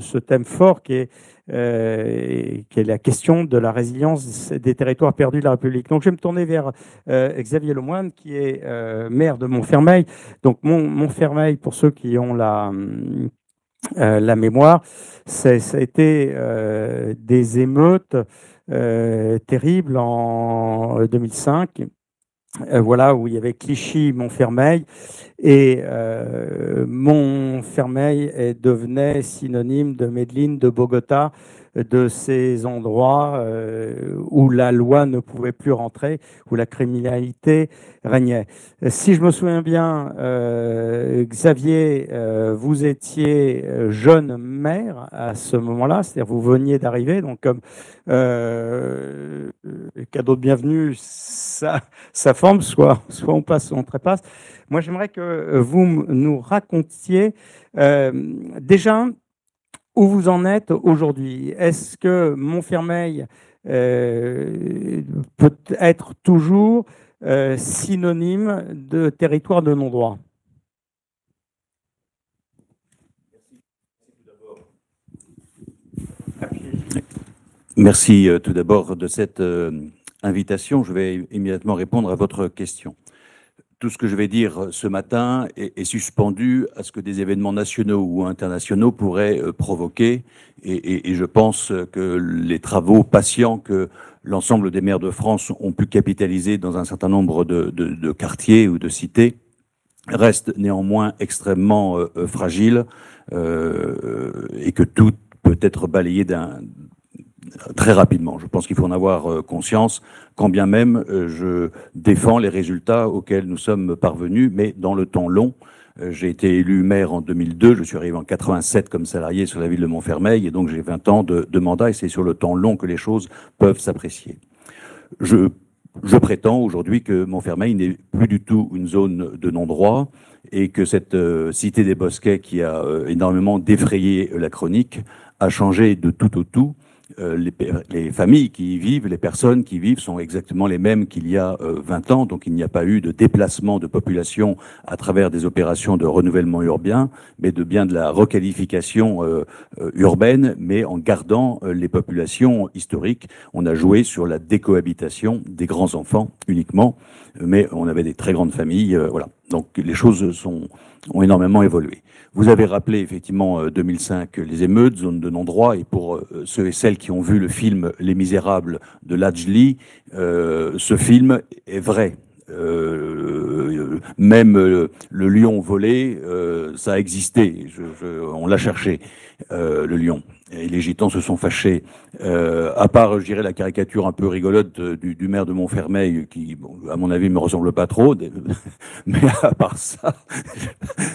ce thème fort qui est la question de la résilience des territoires perdus de la République. Donc je vais me tourner vers Xavier Lemoine, qui est maire de Montfermeil. Donc Montfermeil, pour ceux qui ont la mémoire, ça a été des émeutes terribles en 2005. Voilà, où il y avait Clichy, Montfermeil, et Montfermeil devenait synonyme de Medellín, de Bogota, de ces endroits où la loi ne pouvait plus rentrer, où la criminalité régnait. Si je me souviens bien, Xavier, vous étiez jeune maire à ce moment-là, c'est-à-dire vous veniez d'arriver, donc comme cadeau de bienvenue, ça forme, soit on passe, soit on trépasse. Moi, j'aimerais que vous nous racontiez déjà où vous en êtes aujourd'hui. Est-ce que Montfermeil peut être toujours synonyme de territoire de non-droit? Merci tout d'abord de cette invitation. Je vais immédiatement répondre à votre question. Tout ce que je vais dire ce matin est suspendu à ce que des événements nationaux ou internationaux pourraient provoquer. Et je pense que les travaux patients que l'ensemble des maires de France ont pu capitaliser dans un certain nombre de quartiers ou de cités restent néanmoins extrêmement fragiles et que tout peut être balayé très rapidement. Je pense qu'il faut en avoir conscience, quand bien même je défends les résultats auxquels nous sommes parvenus, mais dans le temps long. J'ai été élu maire en 2002, je suis arrivé en 87 comme salarié sur la ville de Montfermeil, et donc j'ai 20 ans de mandat, et c'est sur le temps long que les choses peuvent s'apprécier. Je prétends aujourd'hui que Montfermeil n'est plus du tout une zone de non-droit, et que cette cité des Bosquets, qui a énormément défrayé la chronique, a changé de tout au tout. Les familles qui y vivent, les personnes qui y vivent sont exactement les mêmes qu'il y a 20 ans. Donc il n'y a pas eu de déplacement de population à travers des opérations de renouvellement urbain, mais bien de la requalification urbaine, mais en gardant les populations historiques. On a joué sur la décohabitation des grands enfants uniquement, mais on avait des très grandes familles. Voilà. Donc les choses ont énormément évolué. Vous avez rappelé effectivement 2005 les émeutes, zone de non-droit, et pour ceux et celles qui ont vu le film Les Misérables de Lajli, ce film est vrai. Même le lion volé, ça a existé. On l'a cherché, le lion. Et les gitans se sont fâchés. À part, je dirais, la caricature un peu rigolote du maire de Montfermeil, qui, bon, à mon avis, me ressemble pas trop. Mais à part ça,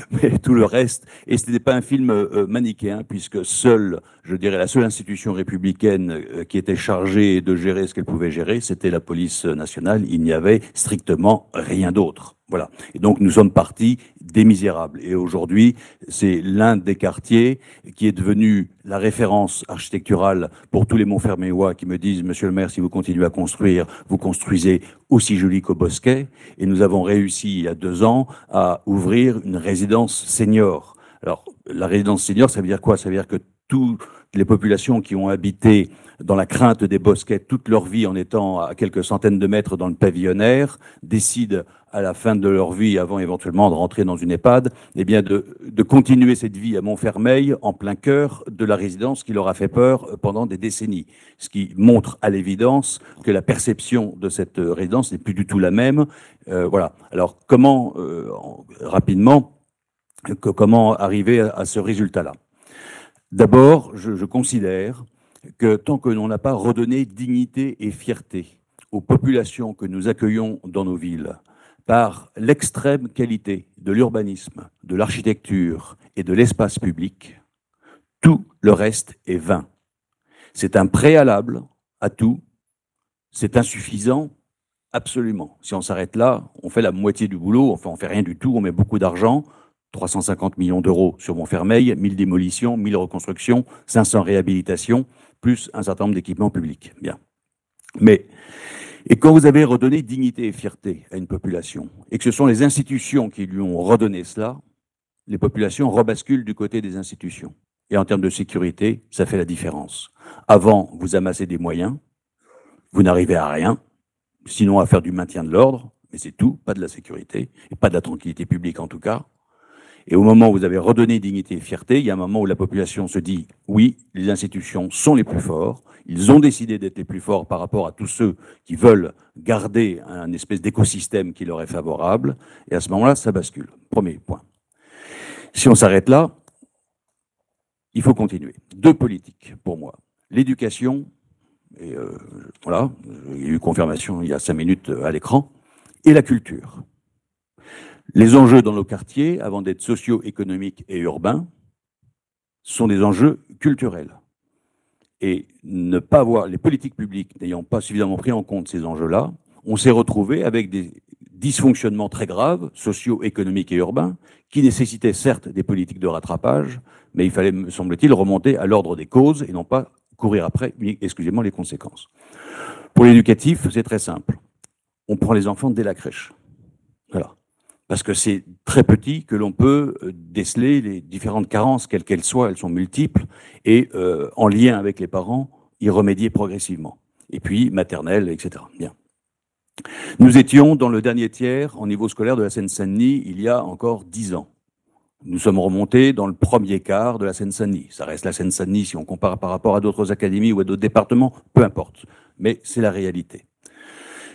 mais tout le reste. Et ce n'était pas un film manichéen, puisque seule, je dirais, la seule institution républicaine qui était chargée de gérer ce qu'elle pouvait gérer, c'était la police nationale. Il n'y avait strictement rien d'autre. Voilà. Et donc, nous sommes partis des Misérables. Et aujourd'hui, c'est l'un des quartiers qui est devenu la référence architecturale pour tous les Montfermeillois qui me disent « Monsieur le maire, si vous continuez à construire, vous construisez aussi joli qu'au Bosquet ». Et nous avons réussi, il y a 2 ans, à ouvrir une résidence senior. Alors, la résidence senior, ça veut dire quoi? Ça veut dire que toutes les populations qui ont habité dans la crainte des Bosquets toute leur vie en étant à quelques centaines de mètres dans le pavillonnaire décident à la fin de leur vie, avant éventuellement de rentrer dans une EHPAD, eh bien de continuer cette vie à Montfermeil en plein cœur de la résidence qui leur a fait peur pendant des décennies. Ce qui montre à l'évidence que la perception de cette résidence n'est plus du tout la même. Voilà. Alors comment, rapidement, comment arriver à ce résultat-là? D'abord, je considère que tant que l'on n'a pas redonné dignité et fierté aux populations que nous accueillons dans nos villes, par l'extrême qualité de l'urbanisme, de l'architecture et de l'espace public, tout le reste est vain. C'est un préalable à tout, c'est insuffisant, absolument. Si on s'arrête là, on fait la moitié du boulot, enfin on fait rien du tout, on met beaucoup d'argent, 350 millions d'euros sur Montfermeil, 1000 démolitions, 1000 reconstructions, 500 réhabilitations, plus un certain nombre d'équipements publics. Bien. Et quand vous avez redonné dignité et fierté à une population, et que ce sont les institutions qui lui ont redonné cela, les populations rebasculent du côté des institutions. et en termes de sécurité, ça fait la différence. Avant, vous amassez des moyens, vous n'arrivez à rien, sinon à faire du maintien de l'ordre, mais c'est tout, pas de la sécurité, et pas de la tranquillité publique en tout cas. Et au moment où vous avez redonné dignité et fierté, il y a un moment où la population se dit « oui, les institutions sont les plus forts, ils ont décidé d'être les plus forts par rapport à tous ceux qui veulent garder un espèce d'écosystème qui leur est favorable », et à ce moment-là, ça bascule. Premier point. Si on s'arrête là, il faut continuer. Deux politiques, pour moi. L'éducation, et voilà, il y a eu confirmation il y a 5 minutes à l'écran, et la culture. Les enjeux dans nos quartiers, avant d'être socio-économiques et urbains, sont des enjeux culturels. Et ne pas avoir, les politiques publiques n'ayant pas suffisamment pris en compte ces enjeux-là, on s'est retrouvé avec des dysfonctionnements très graves, socio-économiques et urbains, qui nécessitaient certes des politiques de rattrapage, mais il fallait, me semble-t-il, remonter à l'ordre des causes et non pas courir après, excusez-moi, les conséquences. Pour l'éducatif, c'est très simple. On prend les enfants dès la crèche. Voilà. Parce que c'est très petit que l'on peut déceler les différentes carences, quelles qu'elles soient, elles sont multiples, et en lien avec les parents, y remédier progressivement. Et puis, maternelle, etc. Bien. Nous étions dans le dernier tiers, en niveau scolaire de la Seine-Saint-Denis, il y a encore 10 ans. Nous sommes remontés dans le premier quart de la Seine-Saint-Denis. Ça reste la Seine-Saint-Denis si on compare par rapport à d'autres académies ou à d'autres départements, peu importe. Mais c'est la réalité.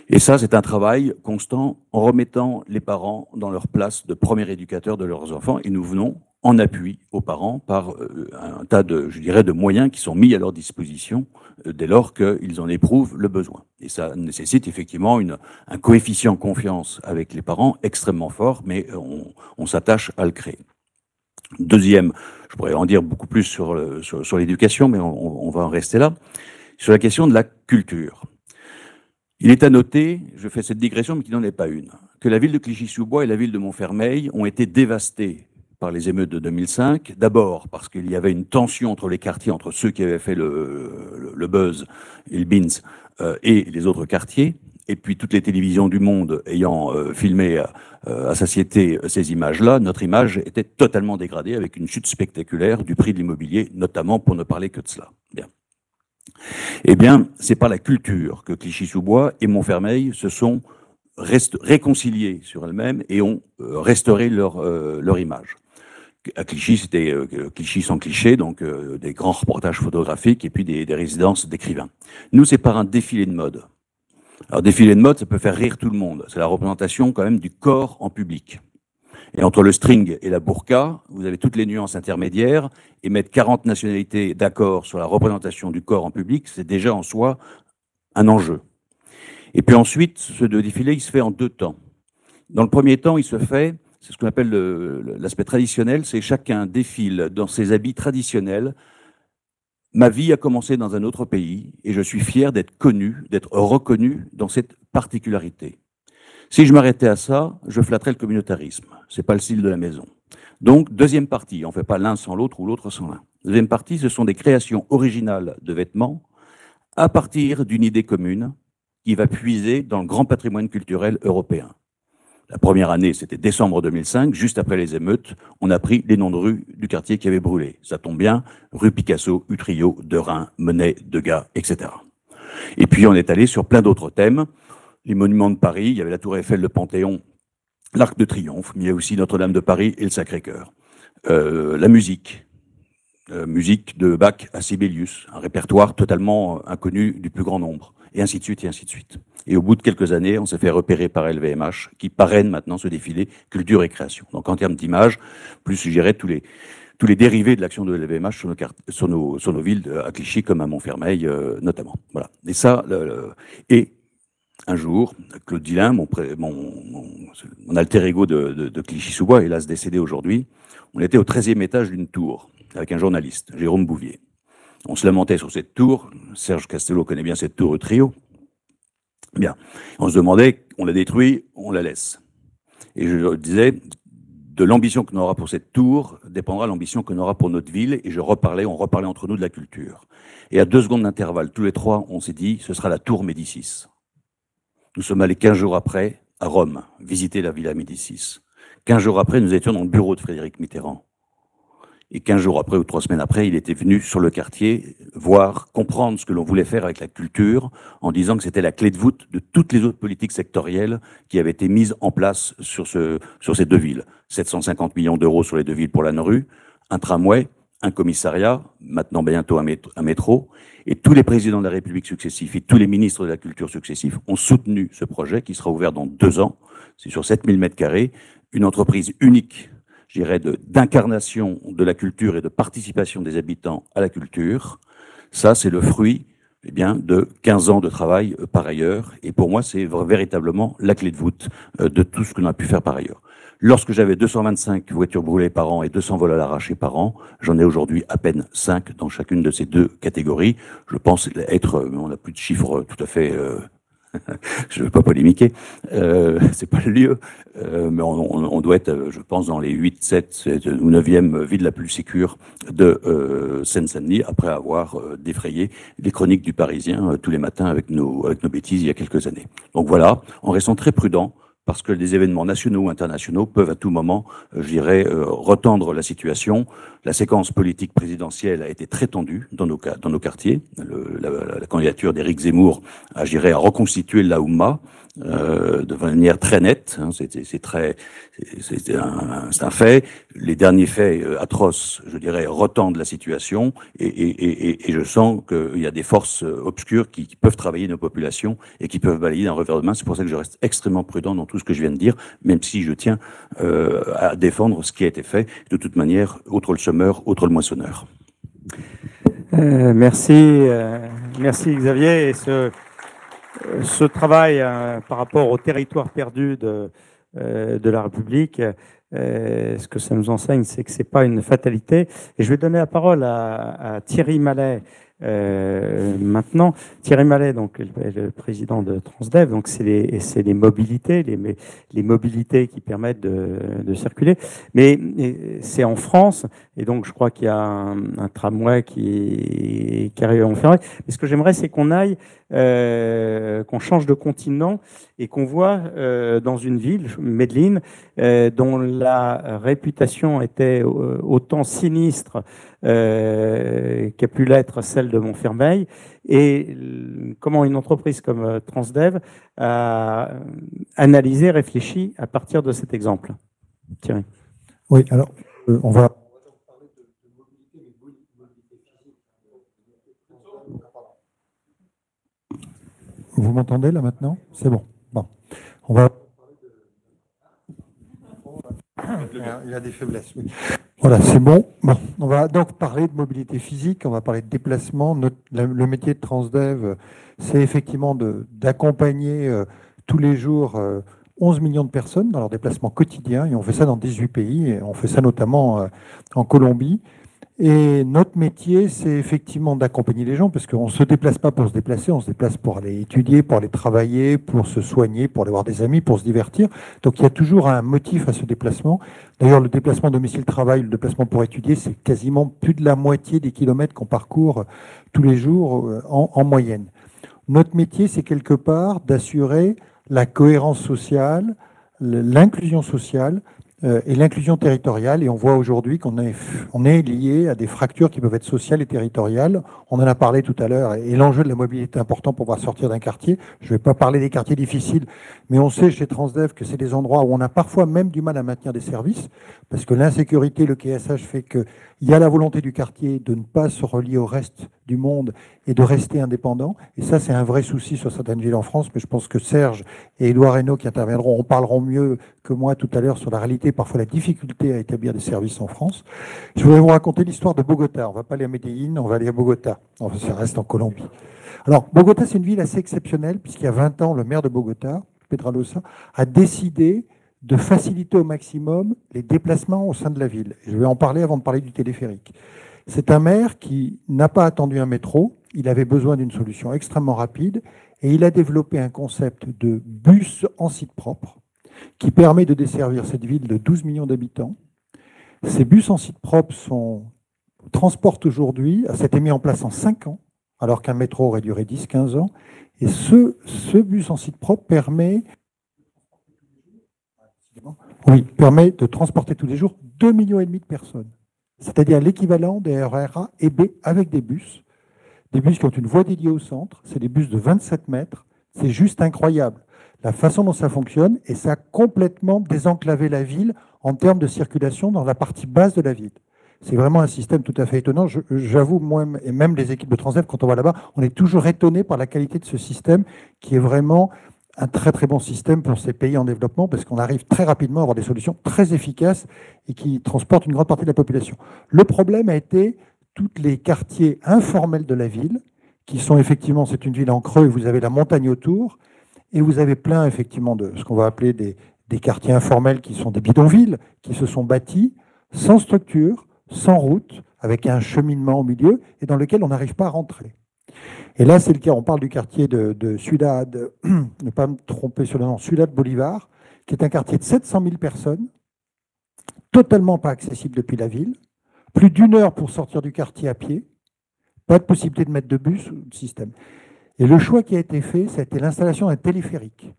Et ça, c'est un travail constant en remettant les parents dans leur place de premier éducateur de leurs enfants. Et nous venons en appui aux parents par un tas de, je dirais, de moyens qui sont mis à leur disposition dès lors qu'ils en éprouvent le besoin. Et ça nécessite effectivement un coefficient confiance avec les parents extrêmement fort, mais on s'attache à le créer. Deuxième, je pourrais en dire beaucoup plus sur l'éducation, mais on va en rester là. Sur la question de la culture. Il est à noter, je fais cette digression, mais qui n'en est pas une, que la ville de Clichy-sous-Bois et la ville de Montfermeil ont été dévastées par les émeutes de 2005. D'abord parce qu'il y avait une tension entre les quartiers, entre ceux qui avaient fait le buzz et le bins et les autres quartiers. Et puis toutes les télévisions du monde ayant filmé à satiété ces images-là, notre image était totalement dégradée avec une chute spectaculaire du prix de l'immobilier, notamment pour ne parler que de cela. Bien. Eh bien, c'est par la culture que Clichy-sous-Bois et Montfermeil se sont réconciliés sur elles-mêmes et ont restauré leur image. À Clichy, c'était Clichy sans cliché, donc des grands reportages photographiques et puis des résidences d'écrivains. Nous, c'est par un défilé de mode. Alors, défilé de mode, ça peut faire rire tout le monde. C'est la représentation quand même du corps en public. Et entre le string et la burqa, vous avez toutes les nuances intermédiaires, et mettre 40 nationalités d'accord sur la représentation du corps en public, c'est déjà en soi un enjeu. Et puis ensuite, ce défilé, il se fait en 2 temps. Dans le premier temps, il se fait, c'est ce qu'on appelle l'aspect traditionnel, c'est chacun défile dans ses habits traditionnels. Ma vie a commencé dans un autre pays, et je suis fier d'être connu, d'être reconnu dans cette particularité. Si je m'arrêtais à ça, je flatterais le communautarisme. C'est pas le style de la maison. Donc, deuxième partie, on ne fait pas l'un sans l'autre ou l'autre sans l'un. Deuxième partie, ce sont des créations originales de vêtements à partir d'une idée commune qui va puiser dans le grand patrimoine culturel européen. La première année, c'était décembre 2005, juste après les émeutes, on a pris les noms de rues du quartier qui avait brûlé. Ça tombe bien, rue Picasso, Utrillo, Derain, Monet, Degas, etc. Et puis on est allé sur plein d'autres thèmes. Les monuments de Paris, il y avait la Tour Eiffel, le Panthéon, l'Arc de Triomphe, mais il y a aussi Notre-Dame de Paris et le Sacré-Cœur. La musique, musique de Bach à Sibelius, un répertoire totalement inconnu du plus grand nombre, et ainsi de suite, et ainsi de suite. Et au bout de quelques années, on s'est fait repérer par LVMH, qui parraine maintenant ce défilé culture et création. Donc en termes d'image, plus je dirais tous les dérivés de l'action de LVMH sur nos villes, à Clichy comme à Montfermeil notamment. Voilà. Et ça, et un jour, Claude Dillain, mon alter ego de Clichy-sous-Bois, hélas décédé aujourd'hui, on était au 13e étage d'une tour avec un journaliste, Jérôme Bouvier. On se lamentait sur cette tour. Serge Castello connaît bien cette tour au trio. Bien. On se demandait, on la détruit, on la laisse. Et je disais, de l'ambition qu'on aura pour cette tour dépendra l'ambition qu'on aura pour notre ville. Et on reparlait entre nous de la culture. Et à 2 secondes d'intervalle, tous les 3, on s'est dit, ce sera la tour Médicis. Nous sommes allés 15 jours après à Rome, visiter la Villa Médicis. 15 jours après, nous étions dans le bureau de Frédéric Mitterrand. Et 15 jours après ou 3 semaines après, il était venu sur le quartier voir, comprendre ce que l'on voulait faire avec la culture, en disant que c'était la clé de voûte de toutes les autres politiques sectorielles qui avaient été mises en place sur ces deux villes. 750 millions d'euros sur les deux villes pour la NRU, un tramway, un commissariat, maintenant bientôt un métro, et tous les présidents de la République successifs et tous les ministres de la Culture successifs ont soutenu ce projet qui sera ouvert dans 2 ans. C'est sur 7000 m², une entreprise unique, je dirais, d'incarnation de la culture et de participation des habitants à la culture. Ça, c'est le fruit eh bien, de 15 ans de travail par ailleurs. Et pour moi, c'est véritablement la clé de voûte de tout ce que l'on a pu faire par ailleurs. Lorsque j'avais 225 voitures brûlées par an et 200 vols à l'arraché par an, j'en ai aujourd'hui à peine 5 dans chacune de ces deux catégories. Je pense être, on n'a plus de chiffres tout à fait... je ne veux pas polémiquer, c'est pas le lieu, mais on doit être, je pense, dans les 8, 7 ou 9e ville la plus sécure de Seine-Saint-Denis, après avoir défrayé les chroniques du Parisien tous les matins avec nos bêtises il y a quelques années. Donc voilà, en restant très prudent, parce que les événements nationaux ou internationaux peuvent à tout moment, je dirais, retendre la situation. La séquence politique présidentielle a été très tendue dans nos quartiers. La candidature d'Éric Zemmour a, je dirais, à reconstituer l'Aouma de manière très nette. Hein, c'est un fait. Les derniers faits atroces, je dirais, retendent la situation et je sens qu'il y a des forces obscures qui peuvent travailler nos populations et qui peuvent balayer d'un revers de main. C'est pour ça que je reste extrêmement prudent dans tout ce que je viens de dire, même si je tiens à défendre ce qui a été fait. De toute manière, outre le semeur, outre le moissonneur. Merci Xavier. Et ce travail par rapport au territoire perdu de la République, ce que ça nous enseigne, c'est que ce n'est pas une fatalité. Et je vais donner la parole à Thierry Mallet. Maintenant, Thierry Mallet, donc le président de Transdev, donc c'est les mobilités, les mobilités qui permettent de circuler. Mais c'est en France, et donc je crois qu'il y a un tramway qui arrive en ferré. Mais ce que j'aimerais, c'est qu'on aille, qu'on change de continent et qu'on voit dans une ville, Medellín, dont la réputation était autant sinistre qu'a pu l'être celle de Montfermeil, et comment une entreprise comme Transdev a analysé, réfléchi à partir de cet exemple. Thierry. Oui, alors on va parler de mobilité physique. Vous m'entendez là maintenant? C'est bon. Bon. On va il a des faiblesses, oui. Voilà, c'est bon. Bon. On va donc parler de mobilité physique, on va parler de déplacement. Le métier de Transdev, c'est effectivement d'accompagner tous les jours 11 millions de personnes dans leur déplacement quotidien, et on fait ça dans 18 pays, et on fait ça notamment en Colombie. Et notre métier, c'est effectivement d'accompagner les gens, parce qu'on ne se déplace pas pour se déplacer, on se déplace pour aller étudier, pour aller travailler, pour se soigner, pour aller voir des amis, pour se divertir. Donc il y a toujours un motif à ce déplacement. D'ailleurs, le déplacement domicile-travail, le déplacement pour étudier, c'est quasiment plus de la moitié des kilomètres qu'on parcourt tous les jours en moyenne. Notre métier, c'est quelque part d'assurer la cohérence sociale, l'inclusion sociale, et l'inclusion territoriale, et on voit aujourd'hui qu'on est lié à des fractures qui peuvent être sociales et territoriales. On en a parlé tout à l'heure, et l'enjeu de la mobilité est important pour pouvoir sortir d'un quartier. Je ne vais pas parler des quartiers difficiles, mais on sait chez Transdev que c'est des endroits où on a parfois même du mal à maintenir des services, parce que l'insécurité, le KSH fait qu'il y a la volonté du quartier de ne pas se relier au reste du monde et de rester indépendant. Et ça, c'est un vrai souci sur certaines villes en France, mais je pense que Serge et Édouard Reynaud qui interviendront, en parleront mieux que moi tout à l'heure sur la réalité, parfois la difficulté à établir des services en France. Je voudrais vous raconter l'histoire de Bogota. On ne va pas aller à Medellín, on va aller à Bogota. Enfin, ça reste en Colombie. Alors, Bogota, c'est une ville assez exceptionnelle, puisqu'il y a 20 ans, le maire de Bogota, Pedralosa, a décidé de faciliter au maximum les déplacements au sein de la ville. Et je vais en parler avant de parler du téléphérique. C'est un maire qui n'a pas attendu un métro, il avait besoin d'une solution extrêmement rapide, et il a développé un concept de bus en site propre qui permet de desservir cette ville de 12 millions d'habitants. Ces bus en site propre transportent aujourd'hui, ça a été mis en place en 5 ans, alors qu'un métro aurait duré 10-15 ans, et ce bus en site propre permet de transporter tous les jours 2,5 millions de personnes. c'est-à-dire l'équivalent des RER A et B avec des bus qui ont une voie dédiée au centre. C'est des bus de 27 mètres. C'est juste incroyable la façon dont ça fonctionne, et ça a complètement désenclavé la ville en termes de circulation dans la partie basse de la ville. C'est vraiment un système tout à fait étonnant. J'avoue, moi, et même les équipes de Transdev, quand on va là-bas, on est toujours étonné par la qualité de ce système, qui est vraiment un très très bon système pour ces pays en développement, parce qu'on arrive très rapidement à avoir des solutions très efficaces et qui transportent une grande partie de la population. Le problème a été tous les quartiers informels de la ville, qui sont effectivement, c'est une ville en creux, vous avez la montagne autour, et vous avez plein effectivement de ce qu'on va appeler des quartiers informels qui sont des bidonvilles, qui se sont bâtis sans structure, sans route, avec un cheminement au milieu, et dans lequel on n'arrive pas à rentrer. Et là, c'est le cas, on parle du quartier de Ciudad, ne pas me tromper sur le nom, Ciudad Bolivar, qui est un quartier de 700 000 personnes, totalement pas accessible depuis la ville, plus d'1 heure pour sortir du quartier à pied, pas de possibilité de mettre de bus ou de système. Et le choix qui a été fait, ça a été l'installation d'un téléphérique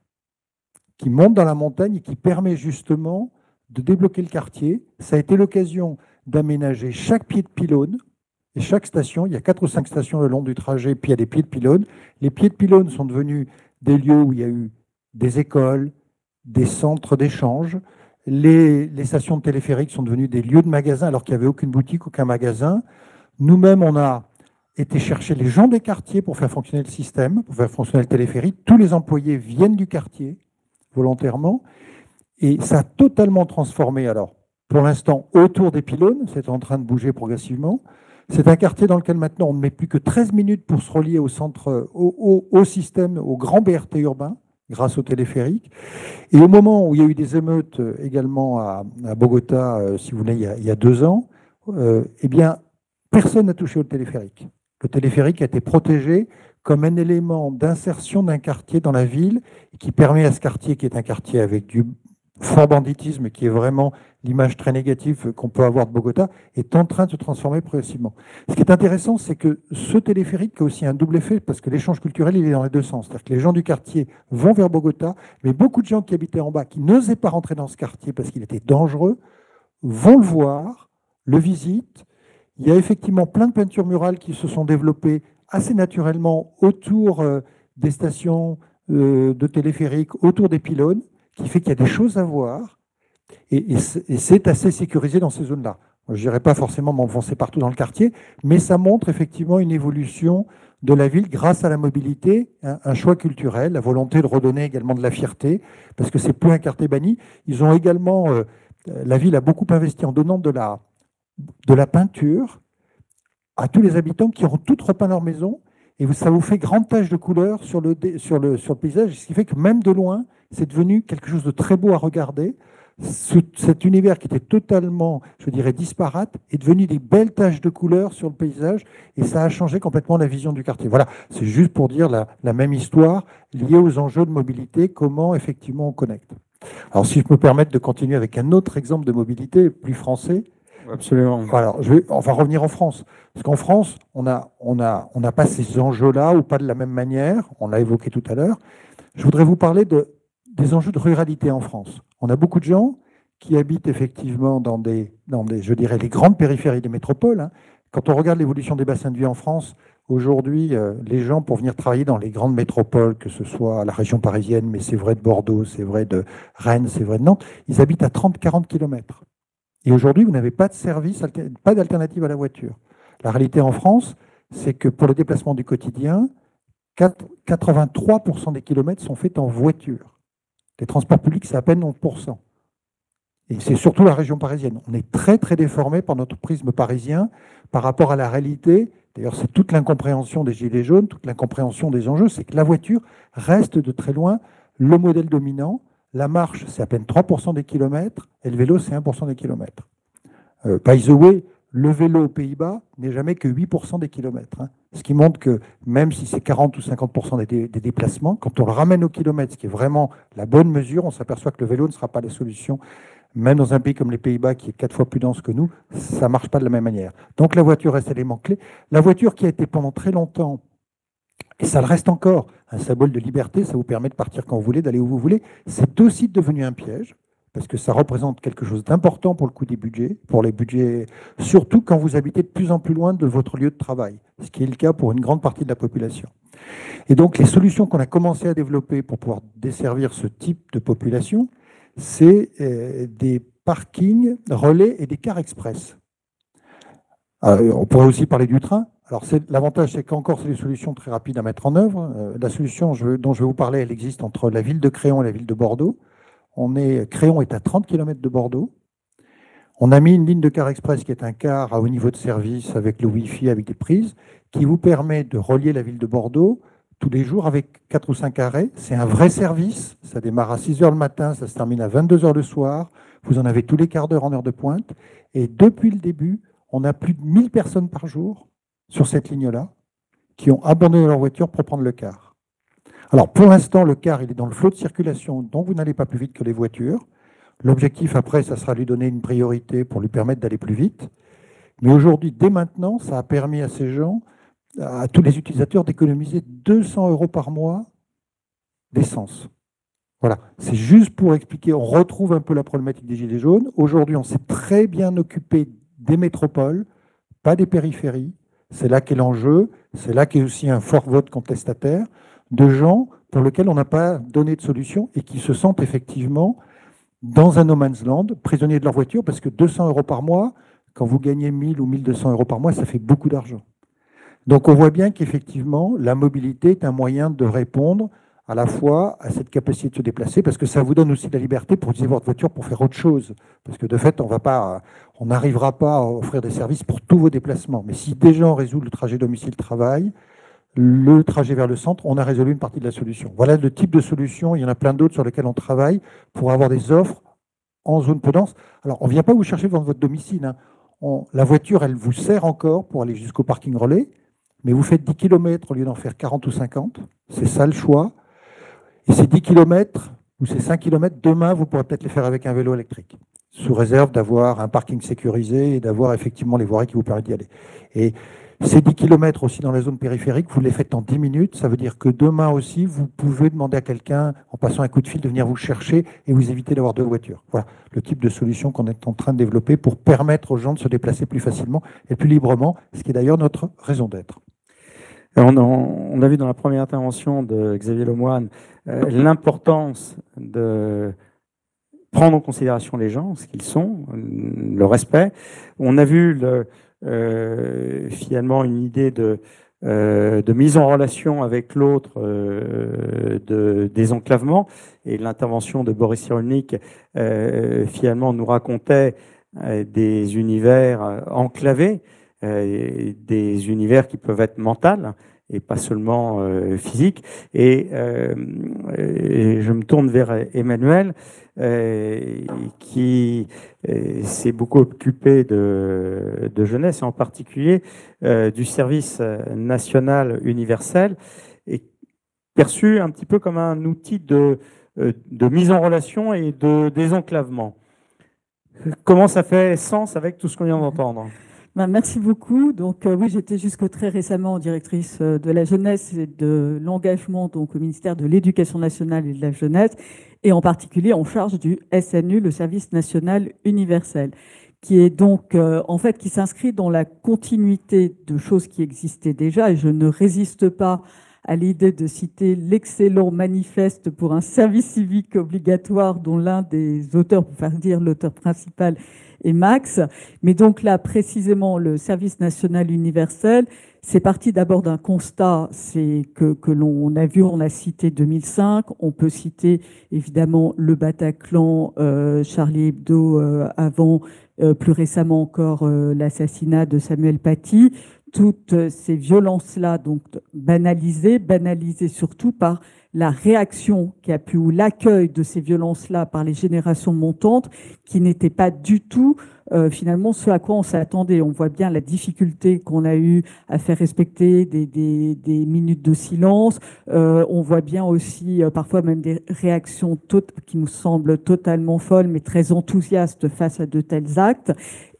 qui monte dans la montagne et qui permet justement de débloquer le quartier. Ça a été l'occasion d'aménager chaque pied de pylône et chaque station. Il y a 4 ou 5 stations le long du trajet, puis il y a des pieds de pylône. Les pieds de pylône sont devenus des lieux où il y a eu des écoles, des centres d'échange. Les stations de téléphérique sont devenues des lieux de magasins alors qu'il n'y avait aucune boutique, aucun magasin. Nous-mêmes, on a été chercher les gens des quartiers pour faire fonctionner le système, pour faire fonctionner le téléphérique. Tous les employés viennent du quartier, volontairement, et ça a totalement transformé. Alors, pour l'instant, autour des pylônes, c'est en train de bouger progressivement. C'est un quartier dans lequel maintenant on ne met plus que 13 minutes pour se relier au centre, au système, au grand BRT urbain, grâce au téléphérique. Et au moment où il y a eu des émeutes également à Bogota, si vous voulez, il y a 2 ans, eh bien, personne n'a touché au téléphérique. Le téléphérique a été protégé comme un élément d'insertion d'un quartier dans la ville qui permet à ce quartier, qui est un quartier avec du fort banditisme, qui est vraiment l'image très négative qu'on peut avoir de Bogota, est en train de se transformer progressivement. Ce qui est intéressant, c'est que ce téléphérique a aussi un double effet, parce que l'échange culturel, il est dans les 2 sens. C'est-à-dire que les gens du quartier vont vers Bogota, mais beaucoup de gens qui habitaient en bas, qui n'osaient pas rentrer dans ce quartier parce qu'il était dangereux, vont le voir, le visitent. Il y a effectivement plein de peintures murales qui se sont développées assez naturellement autour des stations de téléphérique, autour des pylônes, qui fait qu'il y a des choses à voir. Et c'est assez sécurisé dans ces zones-là. Je n'irai pas forcément m'enfoncer partout dans le quartier, mais ça montre effectivement une évolution de la ville grâce à la mobilité, un choix culturel, la volonté de redonner également de la fierté, parce que c'est plus un quartier banni. Ils ont également, la ville a beaucoup investi en donnant de la peinture à tous les habitants qui ont toutes repeint leur maison, et ça vous fait grande tache de couleur sur le paysage, ce qui fait que même de loin, c'est devenu quelque chose de très beau à regarder. Cet univers qui était totalement, je dirais, disparate, est devenu des belles taches de couleur sur le paysage, et ça a changé complètement la vision du quartier. Voilà, c'est juste pour dire la même histoire liée aux enjeux de mobilité, comment effectivement on connecte. Alors si je peux me permettre de continuer avec un autre exemple de mobilité plus français. Absolument. Alors, on va revenir en France. Parce qu'en France, on n'a pas ces enjeux-là, ou pas de la même manière. On l'a évoqué tout à l'heure. Je voudrais vous parler des enjeux de ruralité en France. On a beaucoup de gens qui habitent effectivement dans je dirais, les grandes périphéries des métropoles. Hein. Quand on regarde l'évolution des bassins de vie en France, aujourd'hui, les gens, pour venir travailler dans les grandes métropoles, que ce soit la région parisienne, mais c'est vrai de Bordeaux, c'est vrai de Rennes, c'est vrai de Nantes, ils habitent à 30-40 km. Et aujourd'hui, vous n'avez pas de service, pas d'alternative à la voiture. La réalité en France, c'est que pour le déplacement du quotidien, 83% des kilomètres sont faits en voiture. Les transports publics, c'est à peine 11%. Et c'est surtout la région parisienne. On est très, très déformé par notre prisme parisien par rapport à la réalité. D'ailleurs, c'est toute l'incompréhension des Gilets jaunes, toute l'incompréhension des enjeux, c'est que la voiture reste de très loin le modèle dominant. La marche, c'est à peine 3% des kilomètres, et le vélo, c'est 1% des kilomètres. By the way, le vélo aux Pays-Bas n'est jamais que 8% des kilomètres. Hein. Ce qui montre que même si c'est 40 ou 50% des déplacements, quand on le ramène au kilomètre, ce qui est vraiment la bonne mesure, on s'aperçoit que le vélo ne sera pas la solution. Même dans un pays comme les Pays-Bas, qui est 4 fois plus dense que nous, ça ne marche pas de la même manière. Donc la voiture reste élément clé. La voiture qui a été pendant très longtemps, et ça le reste encore, un symbole de liberté, ça vous permet de partir quand vous voulez, d'aller où vous voulez, c'est aussi devenu un piège, parce que ça représente quelque chose d'important pour le coût des budgets, pour les budgets, surtout quand vous habitez de plus en plus loin de votre lieu de travail, ce qui est le cas pour une grande partie de la population. Et donc, les solutions qu'on a commencé à développer pour pouvoir desservir ce type de population, c'est des parkings relais et des cars express. On pourrait aussi parler du train. Alors, l'avantage, c'est qu'encore, c'est des solutions très rapides à mettre en œuvre. La solution dont je vais vous parler, elle existe entre la ville de Créon et la ville de Bordeaux. Créon est à 30 km de Bordeaux. On a mis une ligne de car express qui est un car à haut niveau de service avec le Wi-Fi, avec des prises, qui vous permet de relier la ville de Bordeaux tous les jours avec 4 ou 5 arrêts. C'est un vrai service. Ça démarre à 6 h le matin, ça se termine à 22 h le soir. Vous en avez tous les quarts d'heure en heure de pointe. Et depuis le début, on a plus de 1000 personnes par jour sur cette ligne-là qui ont abandonné leur voiture pour prendre le car. Alors, pour l'instant, le car, il est dans le flot de circulation, donc vous n'allez pas plus vite que les voitures. L'objectif, après, ça sera de lui donner une priorité pour lui permettre d'aller plus vite. Mais aujourd'hui, dès maintenant, ça a permis à ces gens, à tous les utilisateurs, d'économiser 200 € par mois d'essence. Voilà, c'est juste pour expliquer, on retrouve un peu la problématique des gilets jaunes. Aujourd'hui, on s'est très bien occupé des métropoles, pas des périphéries. C'est là qu'est l'enjeu, c'est là qu'est aussi un fort vote contestataire de gens pour lesquels on n'a pas donné de solution et qui se sentent effectivement dans un no man's land, prisonniers de leur voiture, parce que 200 € par mois, quand vous gagnez 1000 ou 1200 € par mois, ça fait beaucoup d'argent. Donc on voit bien qu'effectivement, la mobilité est un moyen de répondre à la fois à cette capacité de se déplacer, parce que ça vous donne aussi la liberté pour utiliser votre voiture pour faire autre chose. Parce que de fait, on n'arrivera pas à offrir des services pour tous vos déplacements. Mais si déjà on résout le trajet domicile-travail, le trajet vers le centre, on a résolu une partie de la solution. Voilà le type de solution. Il y en a plein d'autres sur lesquelles on travaille pour avoir des offres en zone peu dense. Alors, on ne vient pas vous chercher devant votre domicile. La voiture, elle vous sert encore pour aller jusqu'au parking relais, mais vous faites 10 km au lieu d'en faire 40 ou 50. C'est ça le choix. Et ces 10 km ou ces 5 km, demain, vous pourrez peut-être les faire avec un vélo électrique, sous réserve d'avoir un parking sécurisé et d'avoir effectivement les voiries qui vous permettent d'y aller. Et ces 10 km aussi dans la zone périphérique, vous les faites en 10 minutes. Ça veut dire que demain aussi, vous pouvez demander à quelqu'un, en passant un coup de fil, de venir vous chercher et vous éviter d'avoir deux voitures. Voilà le type de solution qu'on est en train de développer pour permettre aux gens de se déplacer plus facilement et plus librement, ce qui est d'ailleurs notre raison d'être. On a vu dans la première intervention de Xavier Lemoine l'importance de prendre en considération les gens, ce qu'ils sont, le respect. On a vu finalement une idée de mise en relation avec l'autre, de désenclavement, et l'intervention de Boris Cyrulnik finalement nous racontait des univers enclavés, des univers qui peuvent être mentaux et pas seulement physiques. Et je me tourne vers Emmanuel, qui s'est beaucoup occupé de jeunesse, et en particulier du service national universel, et perçu un petit peu comme un outil de mise en relation et de désenclavement. Comment ça fait sens avec tout ce qu'on vient d'entendre ? Merci beaucoup. Donc oui, j'étais jusque très récemment directrice de la jeunesse et de l'engagement donc au ministère de l'Éducation nationale et de la jeunesse, et en particulier en charge du SNU, le service national universel, qui est donc en fait qui s'inscrit dans la continuité de choses qui existaient déjà. Et je ne résiste pas à l'idée de citer l'excellent manifeste pour un service civique obligatoire, dont l'un des auteurs, pour faire dire l'auteur principal, est Max. Mais donc là, précisément, le service national universel, c'est parti d'abord d'un constat, c'est que l'on a vu, on a cité 2005, on peut citer évidemment le Bataclan, Charlie Hebdo avant, plus récemment encore l'assassinat de Samuel Paty. Toutes ces violences-là, donc banalisées surtout par la réaction qui a pu, ou l'accueil de ces violences-là par les générations montantes, qui n'était pas du tout finalement ce à quoi on s'attendait. On voit bien la difficulté qu'on a eu à faire respecter des minutes de silence. On voit bien aussi parfois même des réactions qui nous semblent totalement folles, mais très enthousiastes face à de tels actes.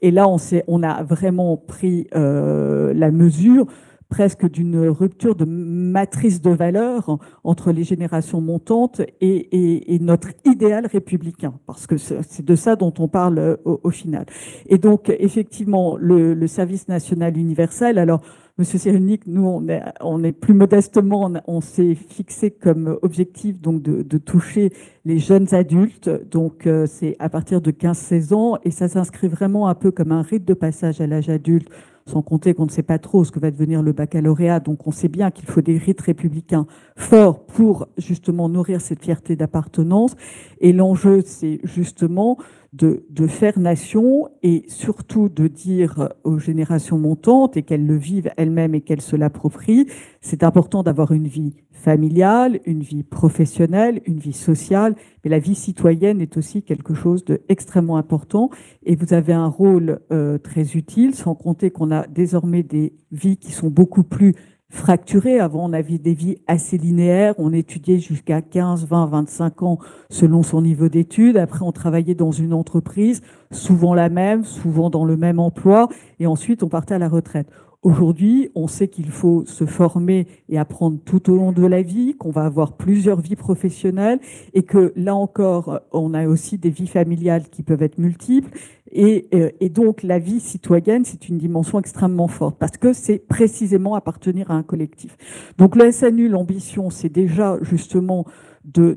Et là, on a vraiment pris la mesure presque d'une rupture de matrice de valeurs entre les générations montantes et notre idéal républicain, parce que c'est de ça dont on parle au final. Et donc, effectivement, le service national universel, alors, Monsieur Cyrulnik, nous, on est plus modestement, on s'est fixé comme objectif donc de toucher les jeunes adultes. Donc, c'est à partir de 15-16 ans et ça s'inscrit vraiment un peu comme un rite de passage à l'âge adulte, sans compter qu'on ne sait pas trop ce que va devenir le baccalauréat. Donc, on sait bien qu'il faut des rites républicains forts pour justement nourrir cette fierté d'appartenance. Et l'enjeu, c'est justement de faire nation et surtout de dire aux générations montantes et qu'elles le vivent elles-mêmes et qu'elles se l'approprient, c'est important d'avoir une vie familiale, une vie professionnelle, une vie sociale, mais la vie citoyenne est aussi quelque chose d'extrêmement important et vous avez un rôle très utile, sans compter qu'on a désormais des vies qui sont beaucoup plus fracturées. Avant, on avait des vies assez linéaires. On étudiait jusqu'à 15, 20, 25 ans selon son niveau d'études. Après, on travaillait dans une entreprise, souvent la même, souvent dans le même emploi. Et ensuite, on partait à la retraite. Aujourd'hui, on sait qu'il faut se former et apprendre tout au long de la vie, qu'on va avoir plusieurs vies professionnelles et que là encore, on a aussi des vies familiales qui peuvent être multiples. Et donc, la vie citoyenne, c'est une dimension extrêmement forte parce que c'est précisément appartenir à un collectif. Donc, le SNU, l'ambition, c'est déjà justement de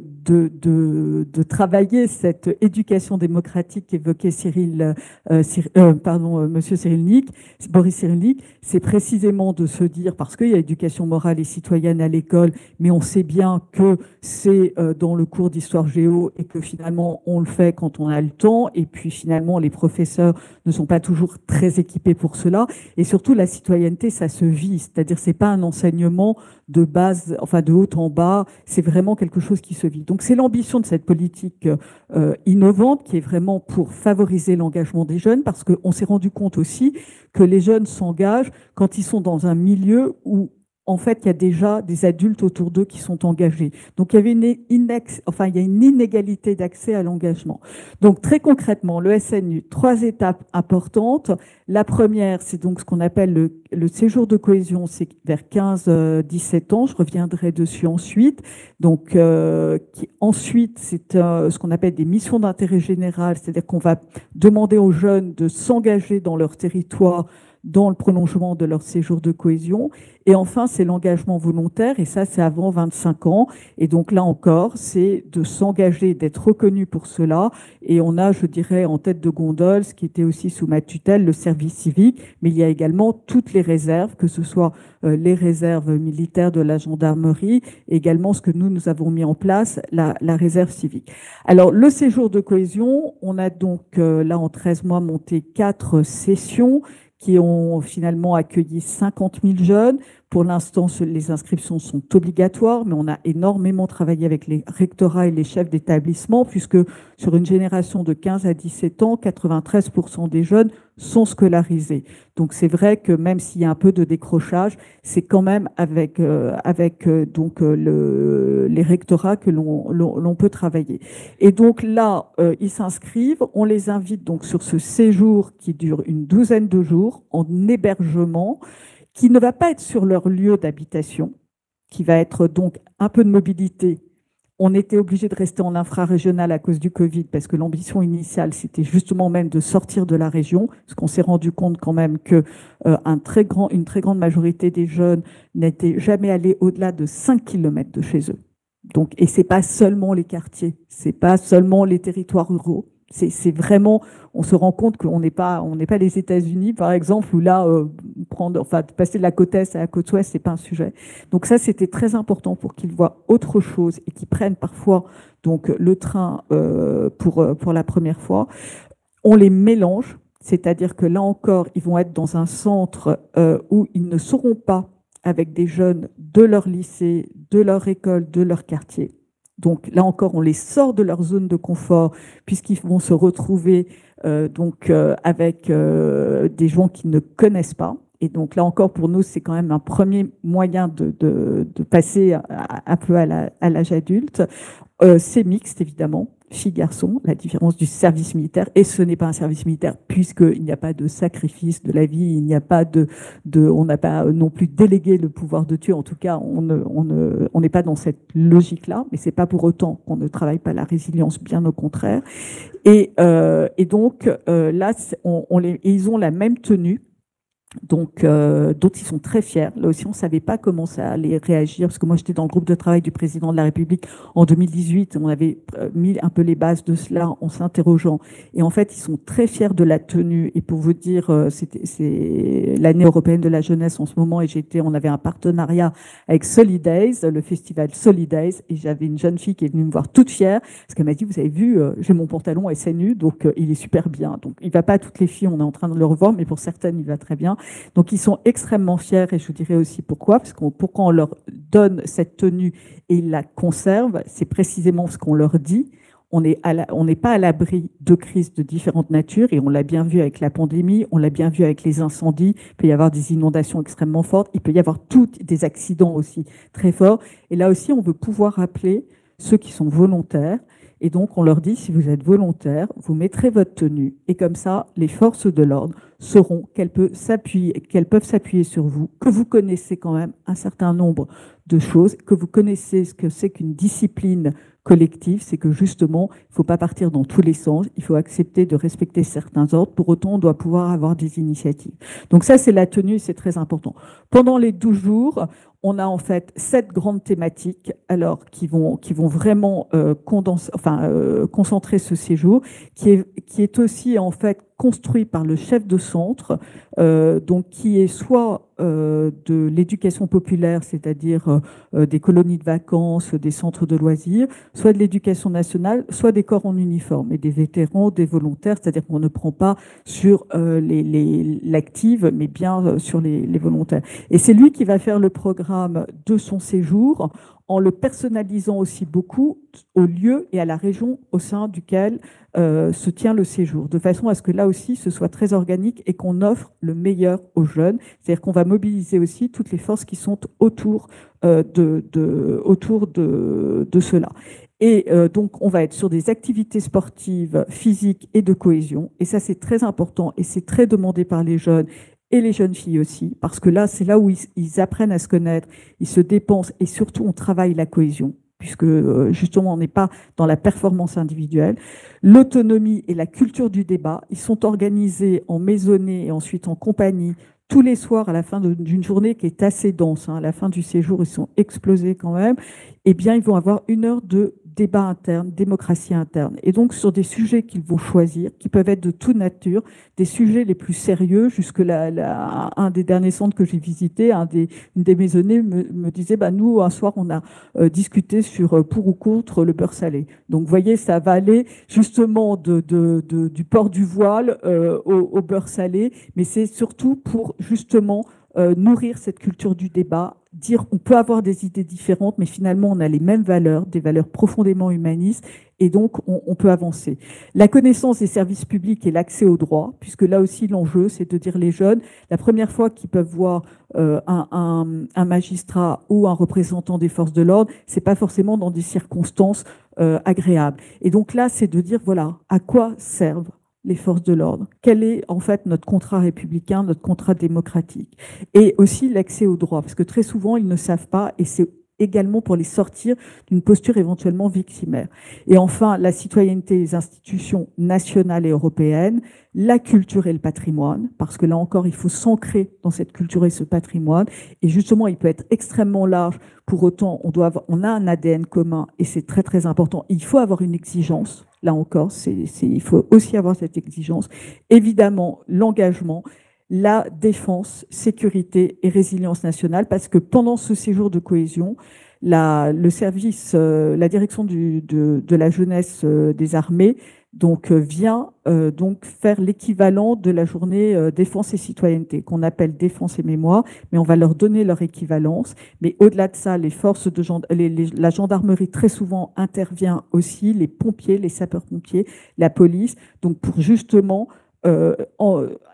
travailler cette éducation démocratique qu'évoquait Monsieur Cyrulnik, Boris Cyrulnik, c'est précisément de se dire, parce qu'il y a éducation morale et citoyenne à l'école, mais on sait bien que c'est dans le cours d'histoire géo et que finalement on le fait quand on a le temps, et puis finalement les professeurs ne sont pas toujours très équipés pour cela, et surtout la citoyenneté, ça se vit, c'est-à-dire c'est pas un enseignement de base, enfin de haut en bas, c'est vraiment quelque chose qui se vit. Donc c'est l'ambition de cette politique innovante qui est vraiment pour favoriser l'engagement des jeunes, parce qu'on s'est rendu compte aussi que les jeunes s'engagent quand ils sont dans un milieu où en fait, il y a déjà des adultes autour d'eux qui sont engagés. Donc, il y avait il y a une inégalité d'accès à l'engagement. Donc, très concrètement, le SNU, 3 étapes importantes. La première, c'est donc ce qu'on appelle le séjour de cohésion, c'est vers 15-17 ans. Je reviendrai dessus ensuite. Donc, ensuite, c'est ce qu'on appelle des missions d'intérêt général, c'est-à-dire qu'on va demander aux jeunes de s'engager dans leur territoire dans le prolongement de leur séjour de cohésion. Et enfin, c'est l'engagement volontaire, et ça, c'est avant 25 ans. Et donc là encore, c'est de s'engager, d'être reconnu pour cela. Et on a, je dirais, en tête de gondole, ce qui était aussi sous ma tutelle, le service civique, mais il y a également toutes les réserves, que ce soit les réserves militaires de la gendarmerie, également ce que nous avons mis en place, la réserve civique. Alors, le séjour de cohésion, on a donc, là, en 13 mois, monté 4 sessions, qui ont finalement accueilli 50 000 jeunes. Pour l'instant, les inscriptions sont obligatoires, mais on a énormément travaillé avec les rectorats et les chefs d'établissement, puisque sur une génération de 15 à 17 ans, 93% des jeunes sont scolarisés. Donc c'est vrai que même s'il y a un peu de décrochage, c'est quand même avec les rectorats que l'on peut travailler. Et donc là, ils s'inscrivent. On les invite donc sur ce séjour qui dure une 12aine de jours en hébergement, qui ne va pas être sur leur lieu d'habitation, qui va être donc un peu de mobilité. On était obligé de rester en infrarégional à cause du Covid, parce que l'ambition initiale, c'était justement même de sortir de la région, parce qu'on s'est rendu compte quand même que une très grande majorité des jeunes n'étaient jamais allés au-delà de 5 km de chez eux. Donc, et c'est pas seulement les quartiers, c'est pas seulement les territoires ruraux. C'est vraiment, on se rend compte qu'on n'est pas les États-Unis, par exemple, où là, passer de la côte est à la côte ouest, c'est pas un sujet. Donc ça, c'était très important pour qu'ils voient autre chose et qu'ils prennent parfois donc le train pour la première fois. On les mélange, c'est-à-dire que là encore, ils vont être dans un centre où ils ne seront pas avec des jeunes de leur lycée, de leur école, de leur quartier. Donc là encore, on les sort de leur zone de confort puisqu'ils vont se retrouver avec des gens qu'ils ne connaissent pas. Et donc là encore, pour nous, c'est quand même un premier moyen de passer un peu à l'âge adulte. C'est mixte, évidemment. filles-garçons, la différence du service militaire, et ce n'est pas un service militaire puisqu'il n'y a pas de sacrifice de la vie, il n'y a pas on n'a pas non plus délégué le pouvoir de tuer, en tout cas on n'est pas dans cette logique-là, mais c'est pas pour autant qu'on ne travaille pas la résilience, bien au contraire. Et donc là, ils ont la même tenue. Donc, dont ils sont très fiers. Là aussi, on ne savait pas comment ça allait réagir, parce que moi, j'étais dans le groupe de travail du président de la République en 2018. On avait mis un peu les bases de cela en s'interrogeant. Et en fait, ils sont très fiers de la tenue. Et pour vous dire, c'est l'année européenne de la jeunesse en ce moment, et on avait un partenariat avec Solidays, le festival Solidays, et j'avais une jeune fille qui est venue me voir toute fière, parce qu'elle m'a dit, vous avez vu, j'ai mon pantalon SNU, donc il est super bien. Donc, il ne va pas à toutes les filles, on est en train de le revoir, mais pour certaines, il va très bien. Donc, ils sont extrêmement fiers, et je vous dirai aussi pourquoi, parce pourquoi on leur donne cette tenue et ils la conservent, c'est précisément ce qu'on leur dit. On n'est pas à l'abri de crises de différentes natures, et on l'a bien vu avec la pandémie, on l'a bien vu avec les incendies, il peut y avoir des inondations extrêmement fortes, il peut y avoir des accidents aussi très forts. Et là aussi, on veut pouvoir appeler ceux qui sont volontaires. Et donc, on leur dit, si vous êtes volontaire, vous mettrez votre tenue. Et comme ça, les forces de l'ordre sauront qu'elles peuvent s'appuyer sur vous, que vous connaissez quand même un certain nombre de choses, que vous connaissez ce que c'est qu'une discipline collective, c'est que justement, il ne faut pas partir dans tous les sens, il faut accepter de respecter certains ordres, pour autant, on doit pouvoir avoir des initiatives. Donc ça, c'est la tenue, c'est très important. Pendant les 12 jours, on a en fait 7 grandes thématiques qui vont vraiment concentrer ce séjour, qui est aussi en fait construit par le chef de centre, donc qui est soit de l'éducation populaire, c'est-à-dire des colonies de vacances, des centres de loisirs, soit de l'éducation nationale, soit des corps en uniforme, et des vétérans, des volontaires, c'est-à-dire qu'on ne prend pas sur l'active, mais bien sur les volontaires. Et c'est lui qui va faire le programme de son séjour, en le personnalisant aussi beaucoup au lieu et à la région au sein duquel se tient le séjour, de façon à ce que là aussi ce soit très organique et qu'on offre le meilleur aux jeunes. C'est-à-dire qu'on va mobiliser aussi toutes les forces qui sont autour de cela. Et donc, on va être sur des activités sportives, physiques et de cohésion. Et ça, c'est très important et c'est très demandé par les jeunes et les jeunes filles aussi, parce que là, c'est là où ils apprennent à se connaître, ils se dépensent et surtout, on travaille la cohésion, puisque justement, on n'est pas dans la performance individuelle. L'autonomie et la culture du débat, ils sont organisés en maisonnée et ensuite en compagnie, tous les soirs à la fin d'une journée qui est assez dense. À la fin du séjour, ils sont explosés quand même. Eh bien, ils vont avoir 1 heure de débat interne, démocratie interne. Et donc, sur des sujets qu'ils vont choisir, qui peuvent être de toute nature, des sujets les plus sérieux. Un des derniers centres que j'ai visités, une des maisonnées me disait, nous, un soir, on a discuté sur pour ou contre le beurre salé. Donc, vous voyez, ça va aller justement du port du voile au beurre salé, mais c'est surtout pour justement nourrir cette culture du débat, dire on peut avoir des idées différentes, mais finalement on a les mêmes valeurs, des valeurs profondément humanistes, et donc on peut avancer. La connaissance des services publics et l'accès aux droits, puisque là aussi l'enjeu c'est de dire les jeunes, la première fois qu'ils peuvent voir un magistrat ou un représentant des forces de l'ordre, c'est pas forcément dans des circonstances agréables. Et donc là c'est de dire voilà, à quoi servent les forces de l'ordre, quel est en fait notre contrat républicain, notre contrat démocratique, et aussi l'accès aux droits, parce que très souvent ils ne savent pas, et c'est également pour les sortir d'une posture éventuellement victimaire. Et enfin, la citoyenneté des institutions nationales et européennes, la culture et le patrimoine, parce que là encore, il faut s'ancrer dans cette culture et ce patrimoine, et justement, il peut être extrêmement large, pour autant, on a un ADN commun, et c'est très très important. Il faut avoir une exigence. Là encore, il faut aussi avoir cette exigence. Évidemment, l'engagement, la défense, sécurité et résilience nationale, parce que pendant ce séjour de cohésion, le service, la direction de la jeunesse des armées vient faire l'équivalent de la journée défense et citoyenneté, qu'on appelle défense et mémoire, mais on va leur donner leur équivalence. Mais au-delà de ça, les forces la gendarmerie très souvent intervient aussi, les pompiers, les sapeurs-pompiers, la police, donc pour justement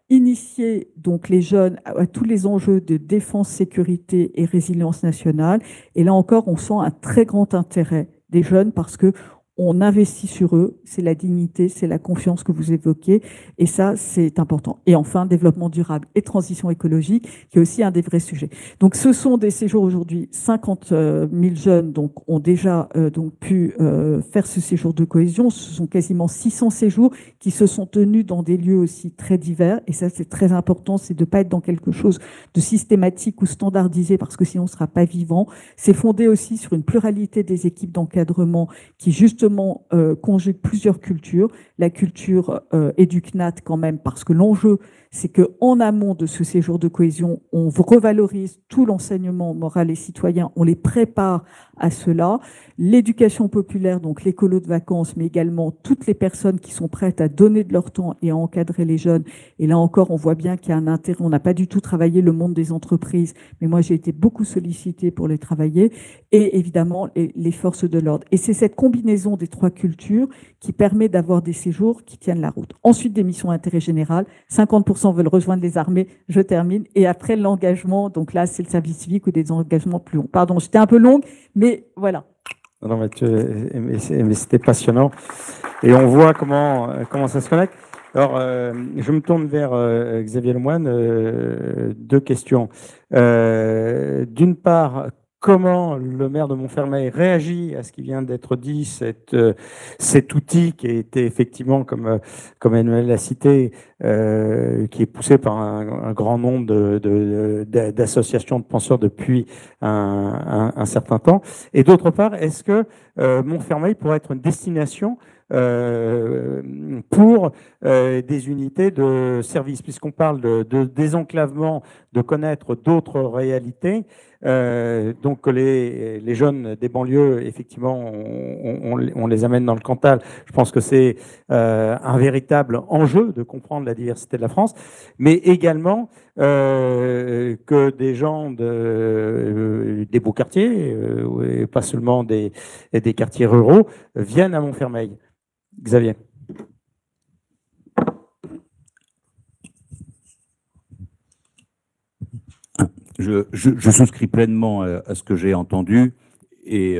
initier donc les jeunes à tous les enjeux de défense, sécurité et résilience nationale. Et là encore, on sent un très grand intérêt des jeunes parce que on investit sur eux, c'est la dignité, c'est la confiance que vous évoquez, et ça, c'est important. Et enfin, développement durable et transition écologique, qui est aussi un des vrais sujets. Donc, ce sont des séjours aujourd'hui, 50 000 jeunes donc, ont déjà donc, pu faire ce séjour de cohésion. Ce sont quasiment 600 séjours qui se sont tenus dans des lieux aussi très divers, et ça, c'est très important, c'est de ne pas être dans quelque chose de systématique ou standardisé, parce que sinon, on ne sera pas vivant. C'est fondé aussi sur une pluralité des équipes d'encadrement qui, justement, conjugue plusieurs cultures. La culture EduCNAT quand même, parce que l'enjeu, c'est qu'en amont de ce séjour de cohésion, on revalorise tout l'enseignement moral et citoyen, on les prépare à cela. L'éducation populaire, donc l'écolo de vacances, mais également toutes les personnes qui sont prêtes à donner de leur temps et à encadrer les jeunes. Et là encore, on voit bien qu'il y a un intérêt. On n'a pas du tout travaillé le monde des entreprises, mais moi, j'ai été beaucoup sollicitée pour les travailler. Et évidemment, les forces de l'ordre. Et c'est cette combinaison des trois cultures qui permet d'avoir des séjours qui tiennent la route. Ensuite, des missions d'intérêt général. 50% veulent rejoindre les armées. Je termine. Et après, l'engagement. Donc là, c'est le service civique ou des engagements plus longs. Pardon, j'étais un peu longue, mais voilà. Non, mais c'était passionnant. Et on voit comment ça se connecte. Alors, je me tourne vers Xavier Lemoine. Deux questions. D'une part, comment le maire de Montfermeil réagit à ce qui vient d'être dit, cet outil qui a été effectivement, comme Emmanuel l'a cité, qui est poussé par un grand nombre d'associations de penseurs depuis un certain temps. Et d'autre part, est-ce que Montfermeil pourrait être une destination pour des unités de service, puisqu'on parle de désenclavement, de connaître d'autres réalités, donc que les jeunes des banlieues, effectivement, on les amène dans le Cantal. Je pense que c'est un véritable enjeu de comprendre la diversité de la France, mais également que des gens des beaux quartiers, et pas seulement des quartiers ruraux, viennent à Montfermeil. Xavier. Je souscris pleinement à ce que j'ai entendu et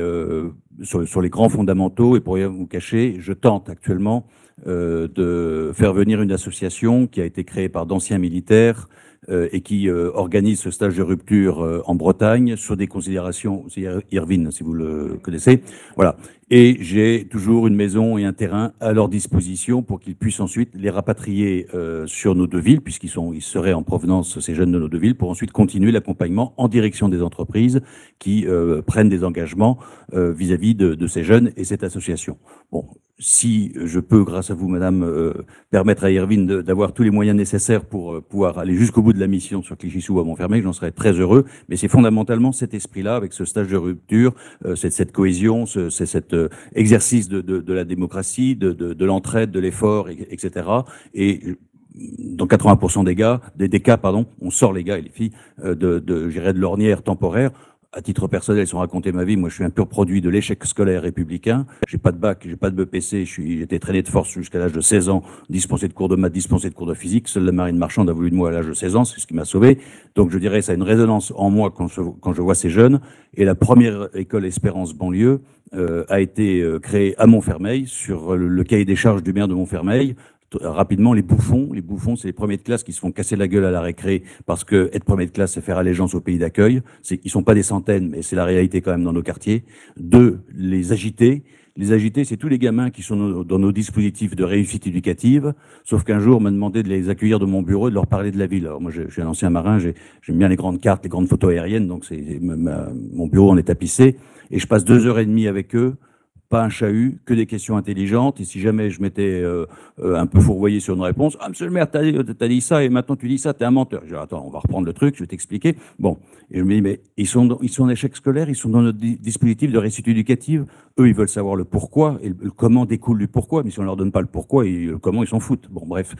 sur les grands fondamentaux, et pour rien vous cacher, je tente actuellement de faire venir une association qui a été créée par d'anciens militaires et qui organise ce stage de rupture en Bretagne sur des considérations, c'est Irvine, si vous le connaissez, voilà. Et j'ai toujours une maison et un terrain à leur disposition pour qu'ils puissent ensuite les rapatrier sur nos deux villes, ils seraient en provenance, ces jeunes de nos deux villes, pour ensuite continuer l'accompagnement en direction des entreprises qui prennent des engagements vis-à-vis de ces jeunes et cette association. Bon, si je peux, grâce à vous, madame, permettre à Irvine d'avoir tous les moyens nécessaires pour pouvoir aller jusqu'au bout de la mission sur Clichy-sous à Montfermeil, j'en serais très heureux. Mais c'est fondamentalement cet esprit-là, avec ce stage de rupture, cette cohésion, cet exercice de la démocratie, de l'entraide, de l'effort, etc. Et dans 80% des cas, on sort les gars et les filles de l'ornière temporaire. À titre personnel, sans raconter ma vie, moi je suis un pur produit de l'échec scolaire républicain. J'ai pas de bac, j'ai pas de BPC, j'étais traîné de force jusqu'à l'âge de 16 ans, dispensé de cours de maths, dispensé de cours de physique. Seule la marine marchande a voulu de moi à l'âge de 16 ans, c'est ce qui m'a sauvé. Donc je dirais ça a une résonance en moi quand je vois ces jeunes. Et la première école Espérance banlieue a été créée à Montfermeil sur le cahier des charges du maire de Montfermeil. Rapidement, les bouffons, c'est les premiers de classe qui se font casser la gueule à la récré parce que être premier de classe, c'est faire allégeance au pays d'accueil. Ils sont pas des centaines, mais c'est la réalité quand même dans nos quartiers. 2, les agités. Les agités, c'est tous les gamins qui sont dans nos dispositifs de réussite éducative. Sauf qu'un jour, on m'a demandé de les accueillir de mon bureau et de leur parler de la ville. Alors moi, je suis un ancien marin, j'aime bien les grandes cartes, les grandes photos aériennes, donc mon bureau en est tapissé. Et je passe 2h30 avec eux. Pas un chahut, que des questions intelligentes. Et si jamais je m'étais un peu fourvoyé sur une réponse, ah, monsieur le maire, t'as dit ça et maintenant tu dis ça, t'es un menteur. Je dis, attends, on va reprendre le truc, je vais t'expliquer. Bon. Et je me dis, mais ils sont en échec scolaire, ils sont dans notre dispositif de réussite éducative. Eux, ils veulent savoir le pourquoi et le comment découle du pourquoi. Mais si on leur donne pas le pourquoi et le comment, ils s'en foutent. Bon, bref.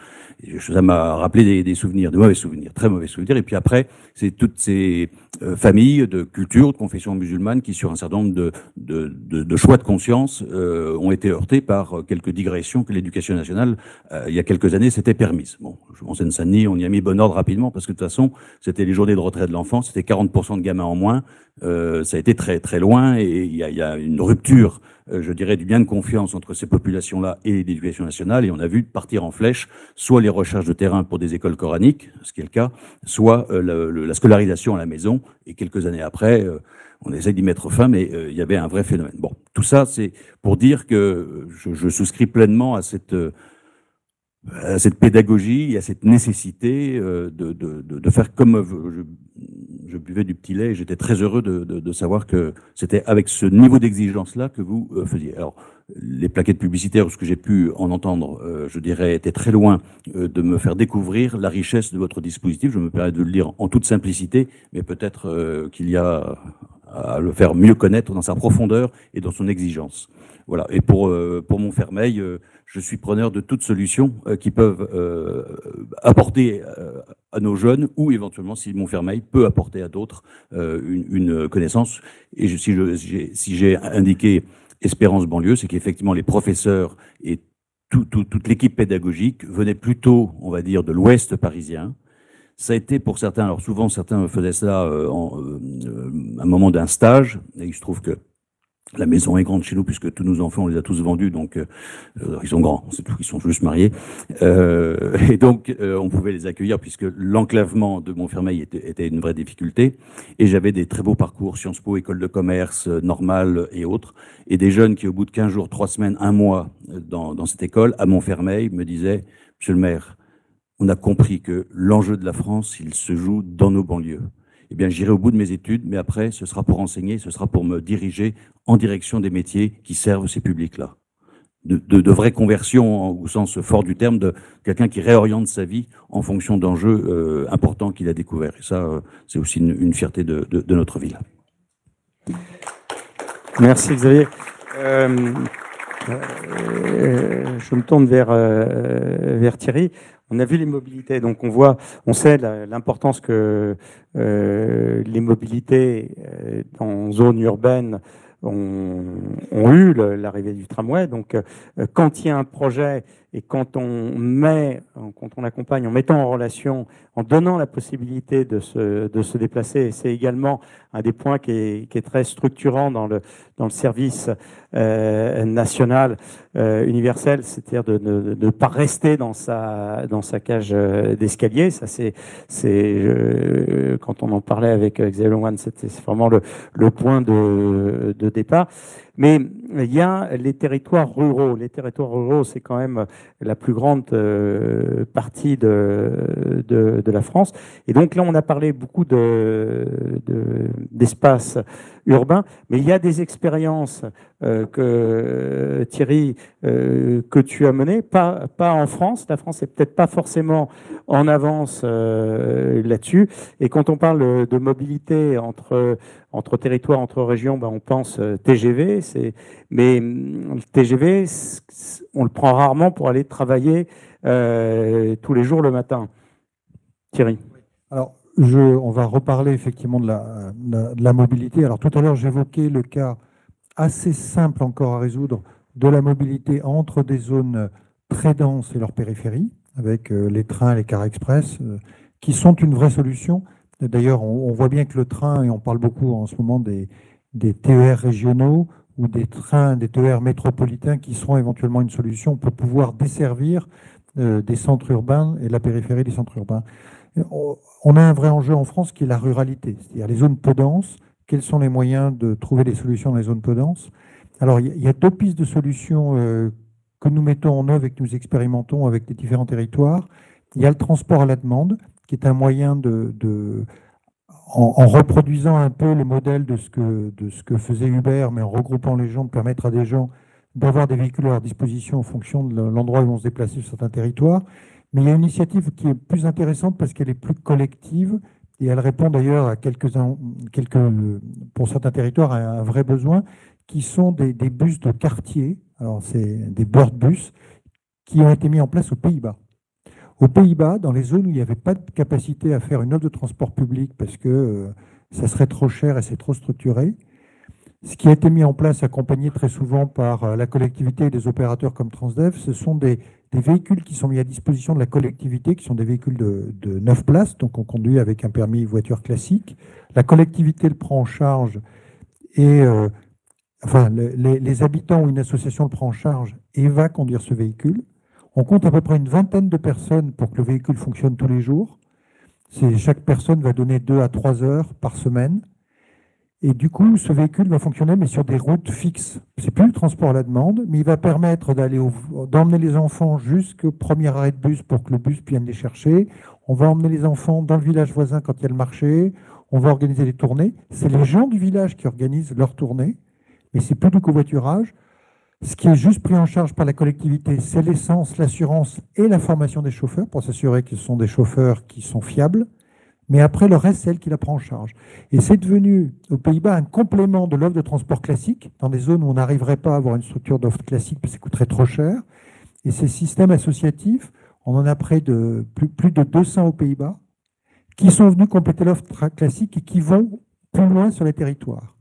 Ça m'a rappelé des souvenirs, de mauvais souvenirs, très mauvais souvenirs. Et puis après, c'est toutes ces familles de culture, de confession musulmane qui, sur un certain nombre de choix de conscience, ont été heurtés par quelques digressions que l'éducation nationale, il y a quelques années, s'était permise. Bon, en Seine-Saint-Denis, on y a mis bon ordre rapidement parce que de toute façon, c'était les journées de retraite de l'enfant, c'était 40% de gamins en moins. Ça a été très très loin et il y a une rupture rupture, je dirais, du lien de confiance entre ces populations-là et l'éducation nationale, et on a vu partir en flèche soit les recherches de terrain pour des écoles coraniques, ce qui est le cas, soit la scolarisation à la maison, et quelques années après, on essaie d'y mettre fin, mais il y avait un vrai phénomène. Bon, tout ça, c'est pour dire que je souscris pleinement à cette pédagogie et à cette nécessité de faire comme je buvais du petit lait, et j'étais très heureux de savoir que c'était avec ce niveau d'exigence-là que vous faisiez. Alors, les plaquettes publicitaires, ce que j'ai pu en entendre, je dirais, étaient très loin de me faire découvrir la richesse de votre dispositif. Je me permets de le dire en toute simplicité, mais peut-être qu'il y a à le faire mieux connaître dans sa profondeur et dans son exigence. Voilà. Et pour Montfermeil, je suis preneur de toutes solutions qui peuvent apporter à nos jeunes, ou éventuellement, si Montfermeil peut apporter à d'autres une connaissance. Et si j'ai indiqué Espérance banlieue, c'est qu'effectivement les professeurs et toute l'équipe pédagogique venaient plutôt, on va dire, de l'ouest parisien. Ça a été pour certains, alors souvent certains faisaient ça à un moment d'un stage, et il se trouve que la maison est grande chez nous, puisque tous nos enfants, on les a tous vendus, donc ils sont grands, c'est tout, ils sont juste mariés. Et donc, on pouvait les accueillir, puisque l'enclavement de Montfermeil était une vraie difficulté. Et j'avais des très beaux parcours, Sciences Po, école de commerce, normale et autres. Et des jeunes qui, au bout de 15 jours, 3 semaines, 1 mois dans cette école, à Montfermeil, me disaient « Monsieur le maire, on a compris que l'enjeu de la France, il se joue dans nos banlieues. Eh bien, j'irai au bout de mes études, mais après, ce sera pour enseigner, ce sera pour me diriger en direction des métiers qui servent ces publics-là. » De vraies conversions, au sens fort du terme, de quelqu'un qui réoriente sa vie en fonction d'enjeux importants qu'il a découverts. Et ça, c'est aussi une fierté de notre ville. Merci Xavier. Je me tourne vers Thierry. On a vu les mobilités, donc on sait l'importance que les mobilités dans zone urbaine ont eu, l'arrivée du tramway. Donc, quand il y a un projet et quand on accompagne en mettant en relation, en donnant la possibilité de se déplacer, c'est également un des points qui est très structurant dans le service national universel, c'est-à-dire de ne pas rester dans sa cage d'escalier. Ça, quand on en parlait avec Xavier Lemoine, c'est vraiment le point de départ. Mais il y a les territoires ruraux. Les territoires ruraux, c'est quand même la plus grande partie de la France. Et donc là, on a parlé beaucoup d'espaces urbains, mais il y a des expériences que Thierry, que tu as menées, pas en France. La France n'est peut-être pas forcément en avance là-dessus. Et quand on parle de mobilité entre territoires, entre régions, on pense TGV. Mais le TGV, on le prend rarement pour aller travailler tous les jours le matin. Thierry. Alors, on va reparler effectivement de la mobilité. Alors, tout à l'heure, j'évoquais le cas assez simple encore à résoudre de la mobilité entre des zones très denses et leur périphérie, avec les trains et les cars express, qui sont une vraie solution. D'ailleurs, on voit bien que le train, et on parle beaucoup en ce moment des TER régionaux ou des TER métropolitains qui seront éventuellement une solution pour pouvoir desservir des centres urbains et la périphérie des centres urbains. On a un vrai enjeu en France qui est la ruralité, c'est-à-dire les zones peu denses. Quels sont les moyens de trouver des solutions dans les zones peu denses? Alors, il y a 2 pistes de solutions que nous mettons en œuvre et que nous expérimentons avec les différents territoires. Il y a le transport à la demande, qui est un moyen en reproduisant un peu le modèle de ce que faisait Uber, mais en regroupant les gens, de permettre à des gens d'avoir des véhicules à leur disposition en fonction de l'endroit où on se déplacer sur certains territoires. Mais il y a une initiative qui est plus intéressante parce qu'elle est plus collective et elle répond d'ailleurs à pour certains territoires à un vrai besoin, qui sont des bus de quartier. Alors, c'est des bird bus qui ont été mis en place aux Pays-Bas. Aux Pays-Bas, dans les zones où il n'y avait pas de capacité à faire une offre de transport public parce que ça serait trop cher et c'est trop structuré, ce qui a été mis en place, accompagné très souvent par la collectivité et des opérateurs comme Transdev, ce sont des véhicules qui sont mis à disposition de la collectivité, qui sont des véhicules de 9 places, donc on conduit avec un permis voiture classique. La collectivité le prend en charge et enfin, les habitants ou une association le prend en charge et va conduire ce véhicule. On compte à peu près une vingtaine de personnes pour que le véhicule fonctionne tous les jours. Chaque personne va donner 2 à 3 heures par semaine. Et du coup, ce véhicule va fonctionner, mais sur des routes fixes. C'est plus le transport à la demande, mais il va permettre d'emmener les enfants jusqu'au premier arrêt de bus pour que le bus vienne les chercher. On va emmener les enfants dans le village voisin quand il y a le marché. On va organiser les tournées. C'est les gens du village qui organisent leurs tournées, mais c'est plus du covoiturage. Ce qui est juste pris en charge par la collectivité, c'est l'essence, l'assurance et la formation des chauffeurs pour s'assurer que ce sont des chauffeurs qui sont fiables. Mais après, le reste, c'est elle qui la prend en charge. Et c'est devenu, aux Pays-Bas, un complément de l'offre de transport classique, dans des zones où on n'arriverait pas à avoir une structure d'offre classique, parce que ça coûterait trop cher. Et ces systèmes associatifs, on en a près de plus de 200 aux Pays-Bas, qui sont venus compléter l'offre classique et qui vont plus loin sur les territoires.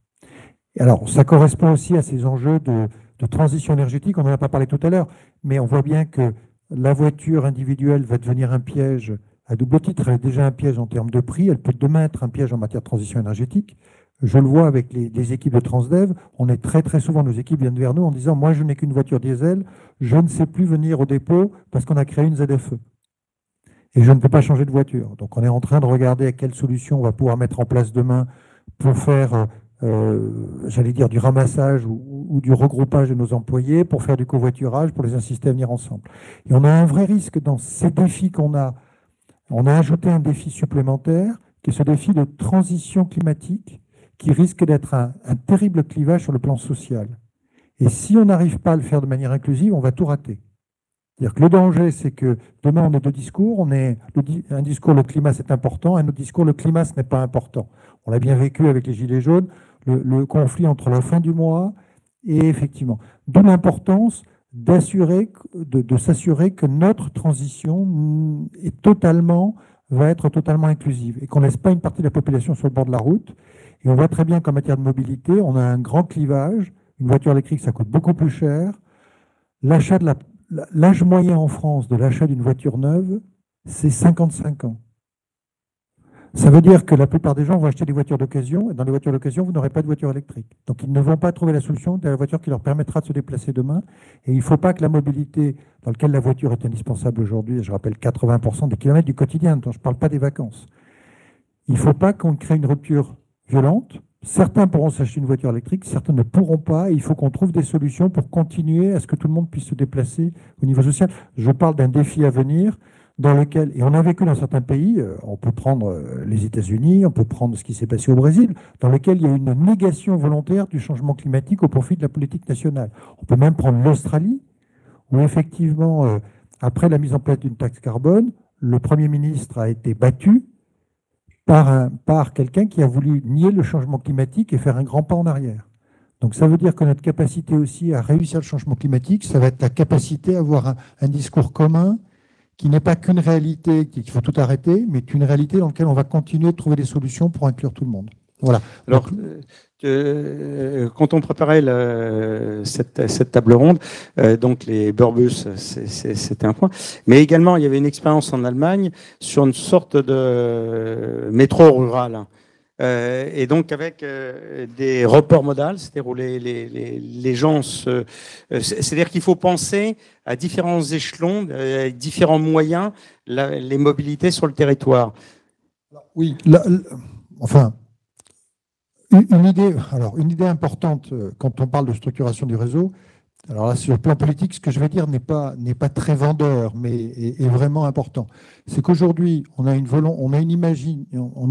Et alors, ça correspond aussi à ces enjeux de transition énergétique, on n'en a pas parlé tout à l'heure, mais on voit bien que la voiture individuelle va devenir un piège à double titre. Elle est déjà un piège en termes de prix, elle peut demain être un piège en matière de transition énergétique. Je le vois avec les équipes de Transdev, on est très souvent, nos équipes viennent vers nous en disant « moi je n'ai qu'une voiture diesel, je ne sais plus venir au dépôt parce qu'on a créé une ZFE et je ne peux pas changer de voiture ». Donc on est en train de regarder à quelle solution on va pouvoir mettre en place demain pour faire j'allais dire du ramassage ou du regroupage de nos employés, pour faire du covoiturage, pour les inciter à venir ensemble. Et on a un vrai risque dans ces défis qu'on a. On a ajouté un défi supplémentaire, qui est ce défi de transition climatique, qui risque d'être un terrible clivage sur le plan social. Et si on n'arrive pas à le faire de manière inclusive, on va tout rater. C'est-à-dire que le danger, c'est que demain, on a 2 discours. Un discours, le climat, c'est important. Un autre discours, le climat, ce n'est pas important. On l'a bien vécu avec les Gilets jaunes, le conflit entre la fin du mois et effectivement. D'où l'importance de s'assurer que notre transition va être totalement inclusive et qu'on ne laisse pas une partie de la population sur le bord de la route. Et on voit très bien qu'en matière de mobilité, on a un grand clivage. Une voiture électrique, ça coûte beaucoup plus cher. L'âge moyen en France de l'achat d'une voiture neuve, c'est 55 ans. Ça veut dire que la plupart des gens vont acheter des voitures d'occasion, et dans les voitures d'occasion, vous n'aurez pas de voiture électrique. Donc ils ne vont pas trouver la solution de la voiture qui leur permettra de se déplacer demain. Et il ne faut pas que la mobilité, dans laquelle la voiture est indispensable aujourd'hui, je rappelle 80% des kilomètres du quotidien, dont je ne parle pas des vacances, il ne faut pas qu'on crée une rupture violente. Certains pourront s'acheter une voiture électrique, certains ne pourront pas, et il faut qu'on trouve des solutions pour continuer à ce que tout le monde puisse se déplacer au niveau social. Je parle d'un défi à venir, dans lequel, et on a vécu dans certains pays, on peut prendre les États-Unis, on peut prendre ce qui s'est passé au Brésil, dans lequel il y a une négation volontaire du changement climatique au profit de la politique nationale. On peut même prendre l'Australie, où effectivement, après la mise en place d'une taxe carbone, le Premier ministre a été battu par quelqu'un qui a voulu nier le changement climatique et faire un grand pas en arrière. Donc ça veut dire que notre capacité aussi à réussir le changement climatique, ça va être la capacité à avoir un discours commun qui n'est pas qu'une réalité qu'il faut tout arrêter, mais une réalité dans laquelle on va continuer de trouver des solutions pour inclure tout le monde. Voilà. Alors, quand on préparait cette table ronde, donc les Burbus, c'était un point, mais également il y avait une expérience en Allemagne sur une sorte de métro rural. Et donc avec des reports modales, c'est-à-dire où les gens c'est-à-dire qu'il faut penser à différents échelons, différents moyens, les mobilités sur le territoire. Oui, enfin, une idée importante quand on parle de structuration du réseau. Alors là, sur le plan politique, ce que je vais dire n'est pas très vendeur, mais est vraiment important. C'est qu'aujourd'hui, on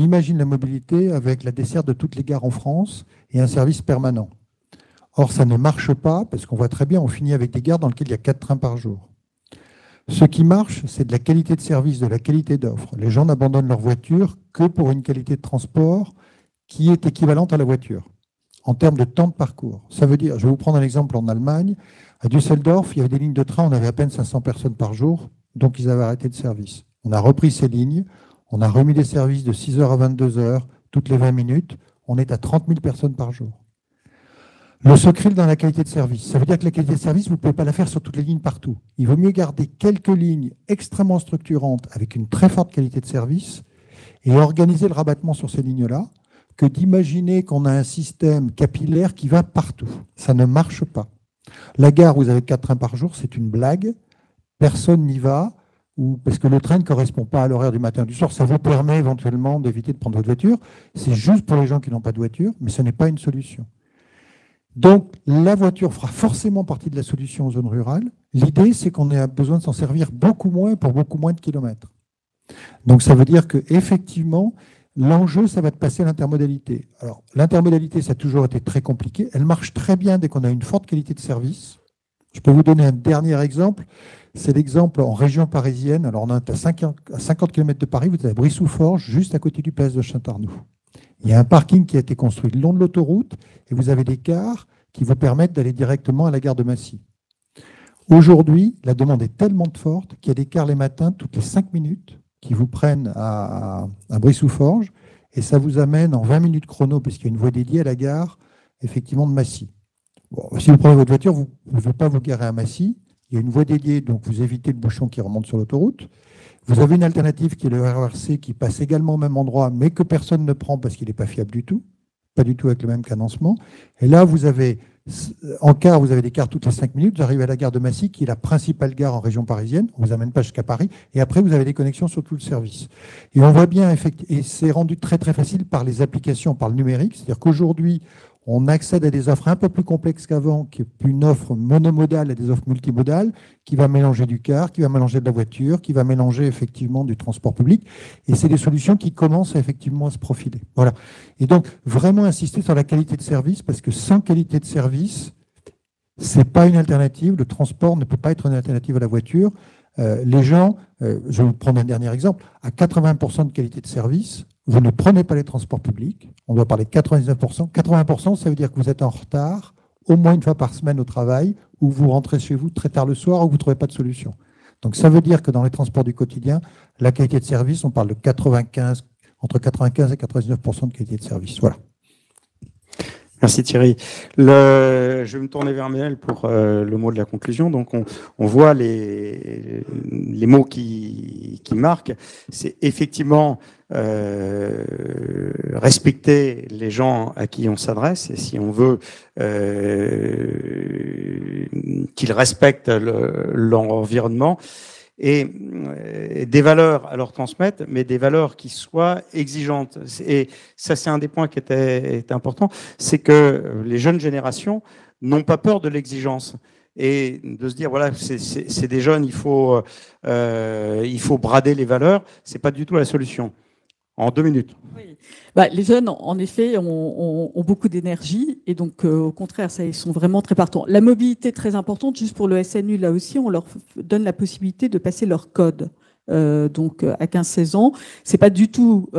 imagine la mobilité avec la desserte de toutes les gares en France et un service permanent. Or, ça ne marche pas, parce qu'on voit très bien, on finit avec des gares dans lesquelles il y a 4 trains par jour. Ce qui marche, c'est de la qualité de service, de la qualité d'offre. Les gens n'abandonnent leur voiture que pour une qualité de transport qui est équivalente à la voiture, en termes de temps de parcours. Ça veut dire, je vais vous prendre un exemple en Allemagne, à Düsseldorf, il y avait des lignes de train, on avait à peine 500 personnes par jour, donc ils avaient arrêté de service. On a repris ces lignes, on a remis des services de 6h à 22h, toutes les 20 minutes, on est à 30 000 personnes par jour. Le secret dans la qualité de service, ça veut dire que la qualité de service, vous ne pouvez pas la faire sur toutes les lignes partout. Il vaut mieux garder quelques lignes extrêmement structurantes avec une très forte qualité de service et organiser le rabattement sur ces lignes-là que d'imaginer qu'on a un système capillaire qui va partout. Ça ne marche pas. La gare, vous avez 4 trains par jour, c'est une blague. Personne n'y va, parce que le train ne correspond pas à l'horaire du matin et du soir. Ça vous permet éventuellement d'éviter de prendre votre voiture. C'est juste pour les gens qui n'ont pas de voiture, mais ce n'est pas une solution. Donc, la voiture fera forcément partie de la solution en zone rurale. L'idée, c'est qu'on a besoin de s'en servir beaucoup moins pour beaucoup moins de kilomètres. Donc, ça veut dire qu'effectivement, l'enjeu, ça va de passer à l'intermodalité. Alors, l'intermodalité, ça a toujours été très compliqué. Elle marche très bien dès qu'on a une forte qualité de service. Je peux vous donner un dernier exemple. C'est l'exemple en région parisienne. Alors, on est à 50 km de Paris. Vous êtes à Brie-sous-Forges, juste à côté du place de Chantarnoux. Il y a un parking qui a été construit le long de l'autoroute et vous avez des cars qui vous permettent d'aller directement à la gare de Massy. Aujourd'hui, la demande est tellement forte qu'il y a des cars les matins, toutes les 5 minutes, qui vous prennent à Brie-sous-Forges et ça vous amène en 20 minutes chrono, parce qu'il y a une voie dédiée à la gare, effectivement, de Massy. Bon, si vous prenez votre voiture, vous ne pouvez pas vous garer à Massy. Il y a une voie dédiée, donc vous évitez le bouchon qui remonte sur l'autoroute. Vous avez une alternative qui est le RERC qui passe également au même endroit, mais que personne ne prend parce qu'il n'est pas fiable du tout, pas du tout avec le même cadencement. Et là, vous avez, en car, vous avez des cars toutes les 5 minutes, vous arrivez à la gare de Massy, qui est la principale gare en région parisienne, on ne vous amène pas jusqu'à Paris, et après, vous avez des connexions sur tout le service. Et on voit bien, et c'est rendu très très facile par les applications, par le numérique, c'est-à-dire qu'aujourd'hui, on accède à des offres un peu plus complexes qu'avant, qui est une offre monomodale à des offres multimodales, qui va mélanger du car, qui va mélanger de la voiture, qui va mélanger effectivement du transport public. Et c'est des solutions qui commencent effectivement à se profiler. Voilà. Et donc, vraiment insister sur la qualité de service, parce que sans qualité de service, c'est pas une alternative. Le transport ne peut pas être une alternative à la voiture. Les gens, je vais vous prendre un dernier exemple, à 80% de qualité de service, vous ne prenez pas les transports publics, on doit parler de 99%. 80%, ça veut dire que vous êtes en retard au moins une fois par semaine au travail, ou vous rentrez chez vous très tard le soir, ou vous ne trouvez pas de solution. Donc ça veut dire que dans les transports du quotidien, la qualité de service, on parle de entre 95 et 99% de qualité de service. Voilà. Merci Thierry. Je vais me tourner vers Méel pour le mot de la conclusion. Donc on voit les mots qui marquent. C'est effectivement respecter les gens à qui on s'adresse, et si on veut qu'ils respectent leur environnement, et des valeurs à leur transmettre, mais des valeurs qui soient exigeantes. Et ça, c'est un des points qui était important, c'est que les jeunes générations n'ont pas peur de l'exigence. Et de se dire, voilà, c'est des jeunes, il faut brader les valeurs, c'est pas du tout la solution. En 2 minutes. Oui. Les jeunes, en effet, ont beaucoup d'énergie et donc, au contraire, ça, ils sont vraiment très partants. La mobilité est très importante. Juste pour le SNU, là aussi, on leur donne la possibilité de passer leur code. Donc, à 15-16 ans, c'est pas du tout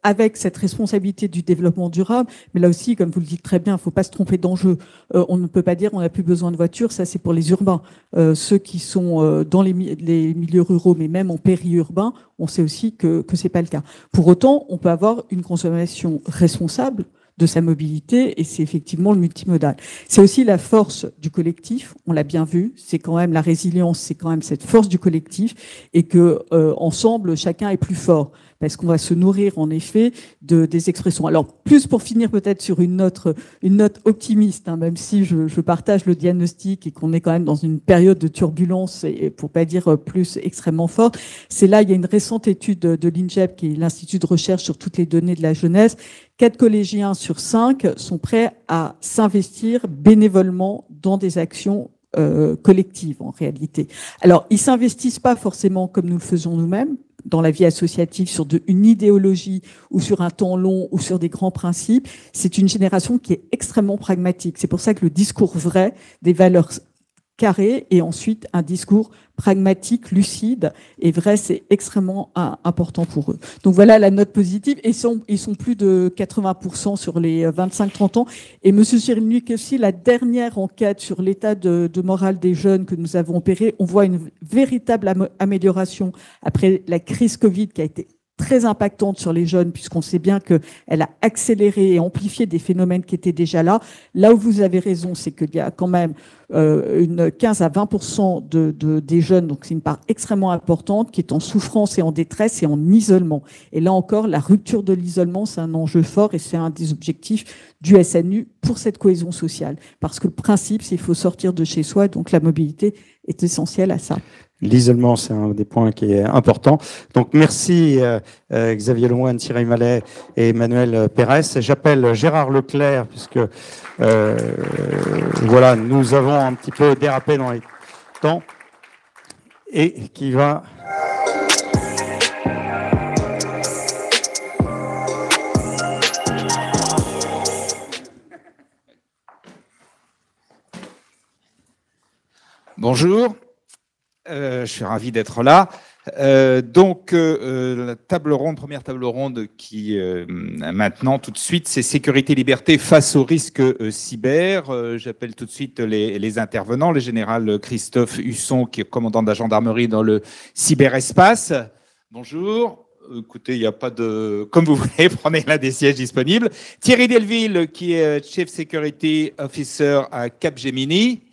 avec cette responsabilité du développement durable, mais là aussi, comme vous le dites très bien, il ne faut pas se tromper d'enjeu. On ne peut pas dire on n'a plus besoin de voitures, ça c'est pour les urbains. Ceux qui sont dans les milieux ruraux, mais même en périurbain, on sait aussi que c'est pas le cas. Pour autant, on peut avoir une consommation responsable de sa mobilité, et c'est effectivement le multimodal. C'est aussi la force du collectif, on l'a bien vu, c'est quand même la résilience, c'est quand même cette force du collectif, et que ensemble, chacun est plus fort, parce qu'on va se nourrir en effet des expressions. Alors, plus pour finir peut-être sur une note optimiste, hein, même si je partage le diagnostic et qu'on est quand même dans une période de turbulence, et pour pas dire plus extrêmement forte, c'est là, il y a une récente étude de l'INJEP, qui est l'Institut de recherche sur toutes les données de la jeunesse. 4 collégiens sur 5 sont prêts à s'investir bénévolement dans des actions collectives, en réalité. Alors, ils s'investissent pas forcément comme nous le faisons nous-mêmes, dans la vie associative, sur une idéologie ou sur un temps long ou sur des grands principes. C'est une génération qui est extrêmement pragmatique. C'est pour ça que le discours vrai, des valeurs carrées, et ensuite un discours pragmatique, lucide et vrai, c'est extrêmement important pour eux. Donc voilà la note positive. Et ils sont plus de 80% sur les 25-30 ans. Et Monsieur Cyrulnik aussi, la dernière enquête sur l'état de morale des jeunes que nous avons opérée, on voit une véritable amélioration après la crise Covid qui a été très impactante sur les jeunes, puisqu'on sait bien qu'elle a accéléré et amplifié des phénomènes qui étaient déjà là. Là où vous avez raison, c'est qu'il y a quand même une 15 à 20% des jeunes, donc c'est une part extrêmement importante, qui est en souffrance et en détresse et en isolement. Et là encore, la rupture de l'isolement, c'est un enjeu fort et c'est un des objectifs du SNU pour cette cohésion sociale. Parce que le principe, c'est qu'il faut sortir de chez soi, donc la mobilité est essentielle à ça. L'isolement, c'est un des points qui est important. Donc, merci Xavier Lemoine, Thierry Mallet et Emmanuel Pérez. J'appelle Gérard Leclerc, puisque voilà, nous avons un petit peu dérapé dans les temps, et qui va... Bonjour. Je suis ravi d'être là. La table ronde, première table ronde qui maintenant tout de suite, c'est sécurité et liberté face aux risques cyber. J'appelle tout de suite les intervenants, le général Christophe Husson, qui est commandant de la gendarmerie dans le cyberespace. Bonjour. Écoutez, il n'y a pas de... Comme vous voulez, prenez l'un des sièges disponibles. Thierry Delville, qui est Chief Security Officer à Capgemini.